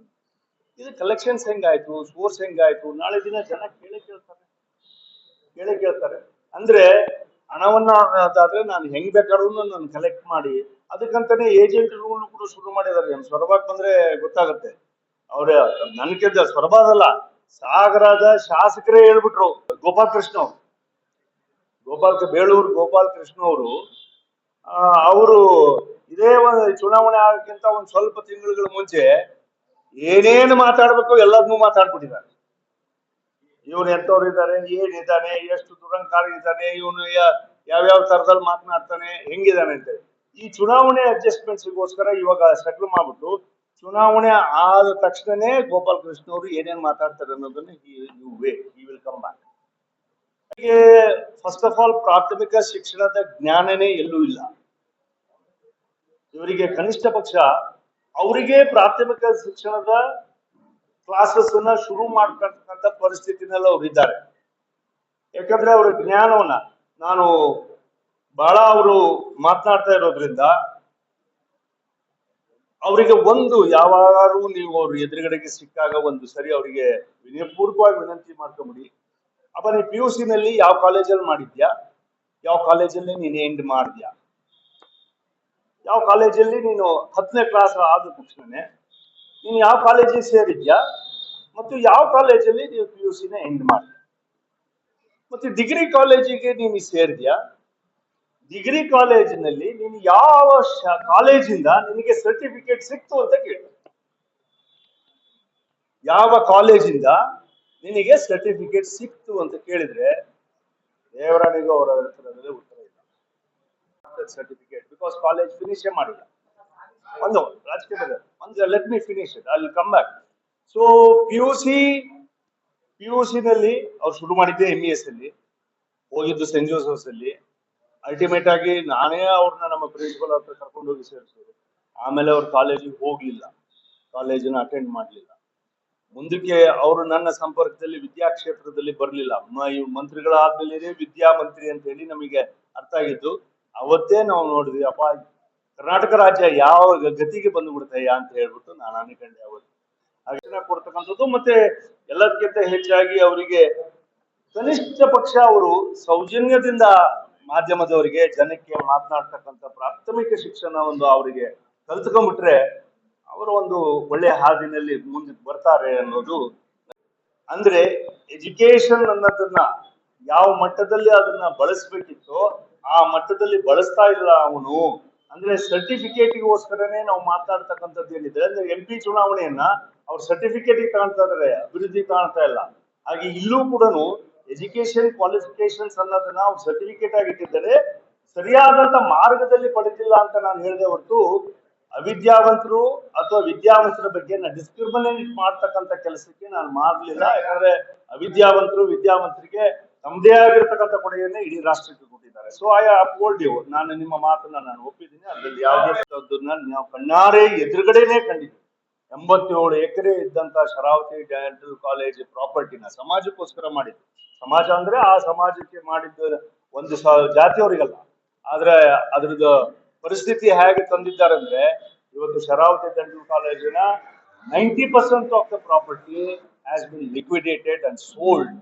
B: ಇದು ಕಲೆಕ್ಷನ್ಸ್ ಹೆಂಗಾಯ್ತು, ಸೋರ್ಸ್ ಹೆಂಗಾಯ್ತು, ನಾಳೆ ದಿನ ಜನ ಕೇಳೇ ಕೇಳ್ತಾರೆ. ಅಂದ್ರೆ ಹಣವನ್ನ ಅದಾದ್ರೆ ನಾನು ಹೆಂಗ್ ಬೇಕಾದ್ರೂ ನಾನು ಕಲೆಕ್ಟ್ ಮಾಡಿ, ಅದಕ್ಕಂತಾನೆ ಏಜೆಂಟ್ ರೂಲ್ ಕೂಡ ಶುರು ಮಾಡಿದ್ದಾರೆ. ಸೊರಬಾಗ್ ಬಂದ್ರೆ ಗೊತ್ತಾಗುತ್ತೆ. ಅವ್ರ ನನ್ಕಿಂತ ಸೊರಬಾದಲ್ಲ, ಸಾಗರದ ಶಾಸಕರೇ ಹೇಳ್ಬಿಟ್ರು. ಬೇಳೂರು ಗೋಪಾಲ್ ಕೃಷ್ಣ ಅವರು ಇದೇ ಒಂದು ಚುನಾವಣೆ ಆಗಕ್ಕಿಂತ ಒಂದ್ ಸ್ವಲ್ಪ ತಿಂಗಳುಗಳ ಮುಂಚೆ ಏನೇನು ಮಾತಾಡ್ಬೇಕು ಎಲ್ಲದನ್ನೂ ಮಾತಾಡ್ಬಿಟ್ಟಿದ್ದಾರೆ. ಇವನು ಎಂತವ್ರು ಇದ್ದಾರೆ, ಏನಿದ್ದಾನೆ, ಎಷ್ಟು ದುರಂಕಾರ ಇದ್ದಾನೆ, ಇವನು ಯಾವ್ಯಾವ ತರದಲ್ಲಿ ಮಾತನಾಡ್ತಾನೆ, ಹೆಂಗಿದ್ದಾನೆ ಅಂತ. ಈ ಚುನಾವಣೆ ಅಡ್ಜಸ್ಟ್ಮೆಂಟ್ಸ್ಗೋಸ್ಕರ ಇವಾಗ ಸೆಟ್ಲ್ ಮಾಡ್ಬಿಟ್ಟು ಚುನಾವಣೆ ಆದ ತಕ್ಷಣನೇ ಗೋಪಾಲ್ ಕೃಷ್ಣ ಅವರು ಏನೇನ್ ಮಾತಾಡ್ತಾರೆ ಅನ್ನೋದನ್ನ he will come back. First of all ಪ್ರಾಥಮಿಕ ಶಿಕ್ಷಣದ ಜ್ಞಾನನೇ ಎಲ್ಲೂ ಇಲ್ಲ ಇವರಿಗೆ. ಕನಿಷ್ಠ ಪಕ್ಷ ಅವರಿಗೆ ಪ್ರಾಥಮಿಕ ಶಿಕ್ಷಣದ ಕ್ಲಾಸಸ್ ಅನ್ನ ಶುರು ಮಾಡ್ತಕ್ಕಂಥ ಪರಿಸ್ಥಿತಿನಲ್ಲಿ ಅವ್ರು ಇದ್ದಾರೆ. ಯಾಕಂದ್ರೆ ಅವರ ಜ್ಞಾನವನ್ನ ನಾನು ಬಹಳ ಅವರು ಮಾತನಾಡ್ತಾ ಇರೋದ್ರಿಂದ ಅವರಿಗೆ ಒಂದು ಯಾವಾಗಾದ್ರೂ ನೀವು ಅವ್ರ ಎದುರುಗಡೆಗೆ ಸಿಕ್ಕಾಗ ಒಂದು ಸರಿ ಅವರಿಗೆ ವಿನಯಪೂರ್ವಕವಾಗಿ ವಿನಂತಿ ಮಾಡ್ಕೊಂಬಿಡಿ. ಅಪ್ಪ ನೀ PUC ನಲ್ಲಿ ಯಾವ ಕಾಲೇಜಲ್ಲಿ ಮಾಡಿದ್ಯಾ, ಯಾವ ಕಾಲೇಜಲ್ಲಿ ನೀನು ಎಂಡ್ ಮಾಡಿದ್ಯಾ, ಯಾವ ಕಾಲೇಜಲ್ಲಿ ನೀನು 10ನೇ ಕ್ಲಾಸ್ ಆದ ತಕ್ಷಣನೇ ನೀನು ಯಾವ ಕಾಲೇಜಿಗೆ ಸೇರಿದ್ಯಾ ಮತ್ತು ಯಾವ ಕಾಲೇಜಲ್ಲಿ ನೀವು PUC ನ ಎಂಡ್ ಮಾಡಿದ್ಯಾ, ಮತ್ತೆ ಡಿಗ್ರಿ ಕಾಲೇಜಿಗೆ ನೀನು ಸೇರಿದ್ಯಾ, ಡಿಗ್ರಿ ಕಾಲೇಜಿನಲ್ಲಿ ನೀನು ಯಾವ ಕಾಲೇಜಿಂದ ನಿನಗೆ ಸರ್ಟಿಫಿಕೇಟ್ ಸಿಕ್ತು ಅಂತ ಕೇಳಿ. ಯಾವ ಕಾಲೇಜಿಂದ ನಿನಗೆ ಸರ್ಟಿಫಿಕೇಟ್ ಸಿಕ್ತು ಅಂತ ಕೇಳಿದ್ರೆ ದೇವರಾಣಿಗೂ ಅವರ ಹತ್ರದಲ್ಲಿ ಉತ್ತರ ಇಲ್ಲ. ಸರ್ಟಿಫಿಕೇಟ್ ಬಿಕಾಸ್ ಕಾಲೇಜ್ ಫಿನಿಶ್ ಮಾಡಿಲ್ಲ. ಒಂದು ರಾಜಕೀಯ ಒಂದು let me finish it, I will come back. So PUC ನಲ್ಲಿ ಅವ್ರು ಶುರು ಮಾಡಿದ್ದೆ MES ಅಲ್ಲಿ, ಹೋಗಿದ್ದು ಸೆಂಟ್ ಜೋಸೆಫ್ಸ್ ಅಲ್ಲಿ. ಅಲ್ಟಿಮೇಟ್ ಆಗಿ ನಾನೇ ಅವ್ರನ್ನ ನಮ್ಮ ಪ್ರಿನ್ಸಿಪಲ್ ಹತ್ರ ಕರ್ಕೊಂಡು ಹೋಗಿ ಸೇರಿಸೋದು. ಆಮೇಲೆ ಅವ್ರ ಕಾಲೇಜಿಗೆ ಹೋಗ್ಲಿಲ್ಲ, ಕಾಲೇಜನ್ನ ಅಟೆಂಡ್ ಮಾಡ್ಲಿಲ್ಲ. ಮುಂದಕ್ಕೆ ಅವರು ನನ್ನ ಸಂಪರ್ಕದಲ್ಲಿ ವಿದ್ಯಾಕ್ಷೇತ್ರದಲ್ಲಿ ಬರ್ಲಿಲ್ಲ. ಮಂತ್ರಿಗಳಾದ್ಮೇಲೆ ವಿದ್ಯಾಮಂತ್ರಿ ಅಂತ ಹೇಳಿ ನಮಗೆ ಅರ್ಥ ಆಗಿದ್ದು ಅವತ್ತೇ ನಾವು ನೋಡಿದ್ವಿ. ಅಪ್ಪ ಕರ್ನಾಟಕ ರಾಜ್ಯ ಯಾವ ಗತಿಗೆ ಬಂದ್ಬಿಡ್ತಯ್ಯ ಅಂತ ಹೇಳ್ಬಿಟ್ಟು ನಾನು ಅನ್ಕೊಂಡೆ. ಅವತ್ತು ಅರ್ಚನೆ ಕೊಡ್ತಕ್ಕಂಥದ್ದು ಮತ್ತೆ ಎಲ್ಲದಕ್ಕಿಂತ ಹೆಚ್ಚಾಗಿ ಅವರಿಗೆ ಕನಿಷ್ಠ ಪಕ್ಷ ಅವರು ಸೌಜನ್ಯದಿಂದ ಮಾಧ್ಯಮದವರಿಗೆ ಜನಕ್ಕೆ ಮಾತನಾಡ್ತಕ್ಕಂಥ ಪ್ರಾಥಮಿಕ ಶಿಕ್ಷಣ ಒಂದು ಅವರಿಗೆ ಕಲ್ತ್ಕೊಂಡ್ಬಿಟ್ರೆ ಅವರು ಒಂದು ಒಳ್ಳೆ ಹಾದಿನಲ್ಲಿ ಮುಂದಕ್ಕೆ ಬರ್ತಾರೆ ಅನ್ನೋದು. ಅಂದ್ರೆ ಎಜುಕೇಶನ್ ಅನ್ನೋದನ್ನ ಯಾವ ಮಟ್ಟದಲ್ಲಿ ಅದನ್ನ ಬಳಸ್ಬೇಕಿತ್ತೋ ಆ ಮಟ್ಟದಲ್ಲಿ ಬಳಸ್ತಾ ಇಲ್ಲ ಅವನು. ಅಂದ್ರೆ ಸರ್ಟಿಫಿಕೇಟ್ಗೋಸ್ಕರನೇ ನಾವು ಮಾತಾಡ್ತಕ್ಕಂಥದ್ದು ಏನಿದೆ ಅಂದ್ರೆ MP ಚುನಾವಣೆಯನ್ನ ಅವ್ರ ಸರ್ಟಿಫಿಕೇಟ್ ಕಾಣ್ತಾ ಇದಾರೆ, ಅಭಿವೃದ್ಧಿ ಕಾಣ್ತಾ ಇಲ್ಲ. ಹಾಗೆ ಇಲ್ಲೂ ಕೂಡ ಎಜುಕೇಶನ್ ಕ್ವಾಲಿಫಿಕೇಶನ್ಸ್ ಅನ್ನೋದನ್ನ ಅವ್ರು ಸರ್ಟಿಫಿಕೇಟ್ ಆಗಿ ಇಟ್ಟಿದ್ದಾರೆ, ಸರಿಯಾದಂತ ಮಾರ್ಗದಲ್ಲಿ ಪಡೆದಿಲ್ಲ ಅಂತ ನಾನು ಹೇಳಿದೆ ಹೊರತು ಅವಿದ್ಯಾವಂತರು ಅಥವಾ ವಿದ್ಯಾವಂತರ ಬಗ್ಗೆ ನಾನು ಡಿಸ್ಕ್ರಿಮಿನೇಟ್ ಮಾಡ್ತಕ್ಕಂಥ ಕೆಲಸಕ್ಕೆ ನಾನು ಮಾಡಲಿಲ್ಲ. ಯಾಕಂದ್ರೆ ಅವಿದ್ಯಾವಂತರು ವಿದ್ಯಾವಂತರಿಗೆ ತಮ್ಮದೇ ಆಗಿರ್ತಕ್ಕಂಥ ಕೊಡುಗೆಯನ್ನೇ ಇಡೀ ರಾಷ್ಟ್ರಕ್ಕೆ ಕೊಟ್ಟಿದ್ದಾರೆ. So I uphold you. ನಾನು ನಿಮ್ಮ ಮಾತನ್ನ ನಾನು ಒಪ್ಪಿದ್ದೀನಿ. ಅದರಲ್ಲಿ ಯಾವುದೇ ನಾವು ಕಣ್ಣಾರೆ ಎದುರುಗಡೆನೆ ಕಂಡಿದ್ದೀವಿ. 87 ಎಕರೆ ಇದ್ದಂತ ಶರಾವತಿ ಡೆಂಟಲ್ ಕಾಲೇಜ್ ಪ್ರಾಪರ್ಟಿನ ಸಮಾಜಕ್ಕೋಸ್ಕರ ಮಾಡಿದ್ದು. ಸಮಾಜ ಅಂದ್ರೆ ಆ ಸಮಾಜಕ್ಕೆ ಮಾಡಿದ್ದು ಒಂದು ಜಾತಿಯವರಿಗಲ್ಲ. ಆದ್ರೆ ಅದ್ರದ್ದು ಪರಿಸ್ಥಿತಿ ಹೇಗೆ ತಂದಿದ್ದಾರೆ ಅಂದ್ರೆ ಇವತ್ತು ಶರಾವತಿ ಡೆಂಟಲ್ ಕಾಲೇಜಿನ 90% of the property has been liquidated and sold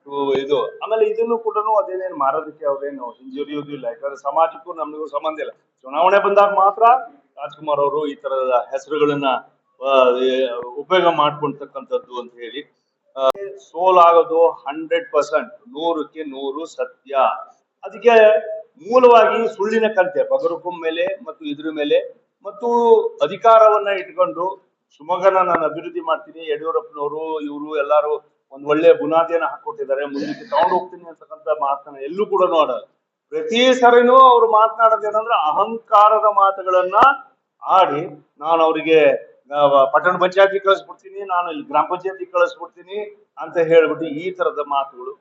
B: to ಇದು. ಆಮೇಲೆ ಇದನ್ನು ಕೂಡ ಅದೇನೇನು ಮಾರೋದಕ್ಕೆ ಅವ್ರೇನು ಹಿಂಜರಿಯುವುದಿಲ್ಲ, ಯಾಕಂದ್ರೆ ಸಮಾಜಕ್ಕೂ ನಮಗೂ ಸಂಬಂಧ ಇಲ್ಲ. ಚುನಾವಣೆ ಬಂದಾಗ ಮಾತ್ರ ರಾಜ್ಕುಮಾರ್ ಅವರು ಈ ತರದ ಹೆಸರುಗಳನ್ನ ಉಪಯೋಗ ಮಾಡ್ಕೊಳ್ತಕ್ಕಂಥದ್ದು ಅಂತ ಹೇಳಿ. ಸೋಲಾಗೋದು 100%, 100% ಸತ್ಯ. ಅದಕ್ಕೆ ಮೂಲವಾಗಿ ಸುಳ್ಳಿನ ಕಂತೆ ಬಗರುಕುಂ ಮೇಲೆ ಮತ್ತು ಇದ್ರ ಮೇಲೆ ಮತ್ತು ಅಧಿಕಾರವನ್ನ ಇಟ್ಕೊಂಡು ಶಿವಮೊಗ್ಗನ ನಾನು ಅಭಿವೃದ್ಧಿ ಮಾಡ್ತೀನಿ, ಯಡಿಯೂರಪ್ಪನವರು ಇವರು ಎಲ್ಲಾರು ಒಂದ್ ಒಳ್ಳೆ ಬುನಾದಿಯನ್ನ ಹಾಕೊಟ್ಟಿದ್ದಾರೆ, ಮುಂದಕ್ಕೆ ತಗೊಂಡು ಹೋಗ್ತೀನಿ ಅಂತಕ್ಕಂಥ ಮಾತನ್ನ ಎಲ್ಲೂ ಕೂಡ ನೋಡಲ್ಲ. ಪ್ರತಿ ಸರಿನೂ ಅವ್ರು ಮಾತನಾಡೋದೇನಂದ್ರೆ ಅಹಂಕಾರದ ಮಾತುಗಳನ್ನ ಆಡಿ, ನಾನು ಅವರಿಗೆ ಪಟ್ಟಣ ಪಂಚಾಯತಿ ಕಳಿಸ್ಬಿಡ್ತೀನಿ, ನಾನು ಇಲ್ಲಿ ಗ್ರಾಮ ಪಂಚಾಯತಿ ಕಳಿಸ್ಬಿಡ್ತೀನಿ ಅಂತ ಹೇಳ್ಬಿಟ್ಟು ಈ ತರದ ಮಾತುಗಳು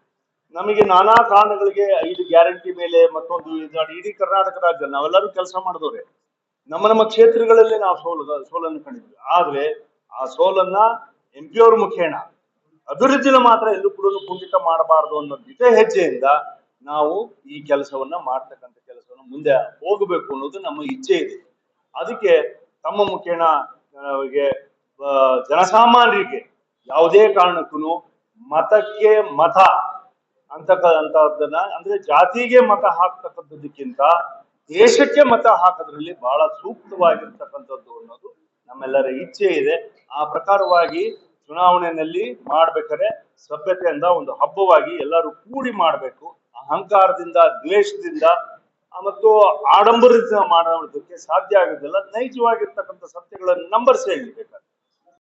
B: ನಮಗೆ ನಾನಾ ಕಾರಣಗಳಿಗೆ 5 ಗ್ಯಾರಂಟಿ ಮೇಲೆ ಮತ್ತೊಂದು ಇಡೀ ಕರ್ನಾಟಕ ರಾಜ್ಯ ನಾವೆಲ್ಲರೂ ಕೆಲಸ ಮಾಡಿದವ್ರೆ. ನಮ್ಮ ಕ್ಷೇತ್ರಗಳಲ್ಲಿ ನಾವು ಸೋಲನ್ನು ಕಂಡಿದ್ವಿ. ಆದ್ರೆ ಆ ಸೋಲನ್ನ MP ಅವ್ರ ಮುಖೇಣ ಅಭಿವೃದ್ಧಿನ ಮಾತ್ರ ಎಲ್ಲೂ ಕೂಡ ಕುಂಠಿತ ಮಾಡಬಾರದು ಅನ್ನೋ ದಿಟ ಹೆಜ್ಜೆಯಿಂದ ನಾವು ಈ ಕೆಲಸವನ್ನ ಮಾಡ್ತಕ್ಕಂಥ ಕೆಲಸವನ್ನ ಮುಂದೆ ಹೋಗಬೇಕು ಅನ್ನೋದು ನಮ್ಮ ಇಚ್ಛೆ ಇದೆ. ಅದಕ್ಕೆ ತಮ್ಮ ಮುಖೇಣ ಜನಸಾಮಾನ್ಯರಿಗೆ ಯಾವುದೇ ಕಾರಣಕ್ಕೂ ಮತಕ್ಕೆ ಮತ ಅಂತಕ್ಕಂಥದ್ದನ್ನ, ಅಂದ್ರೆ ಜಾತಿಗೆ ಮತ ಹಾಕ್ತಕ್ಕಂಥದ್ದಕ್ಕಿಂತ ದೇಶಕ್ಕೆ ಮತ ಹಾಕೋದ್ರಲ್ಲಿ ಬಹಳ ಸೂಕ್ತವಾಗಿರ್ತಕ್ಕಂಥದ್ದು ಅನ್ನೋದು ನಮ್ಮೆಲ್ಲರ ಇಚ್ಛೆ ಇದೆ. ಆ ಪ್ರಕಾರವಾಗಿ ಚುನಾವಣೆಯಲ್ಲಿ ಮಾಡ್ಬೇಕಾದ್ರೆ ಸಭ್ಯತೆಯಿಂದ ಒಂದು ಹಬ್ಬವಾಗಿ ಎಲ್ಲರೂ ಕೂಡಿ ಮಾಡ್ಬೇಕು. ಅಹಂಕಾರದಿಂದ, ದ್ವೇಷದಿಂದ ಮತ್ತು ಆಡಂಬರದಿಂದ ಮಾಡೋದಕ್ಕೆ ಸಾಧ್ಯ ಆಗೋದಿಲ್ಲ. ನೈಜವಾಗಿರ್ತಕ್ಕಂಥ ಸತ್ಯಗಳನ್ನು ನಂಬರ್ಸ್ ಹೇಳಬೇಕಾಗ್ತದೆ.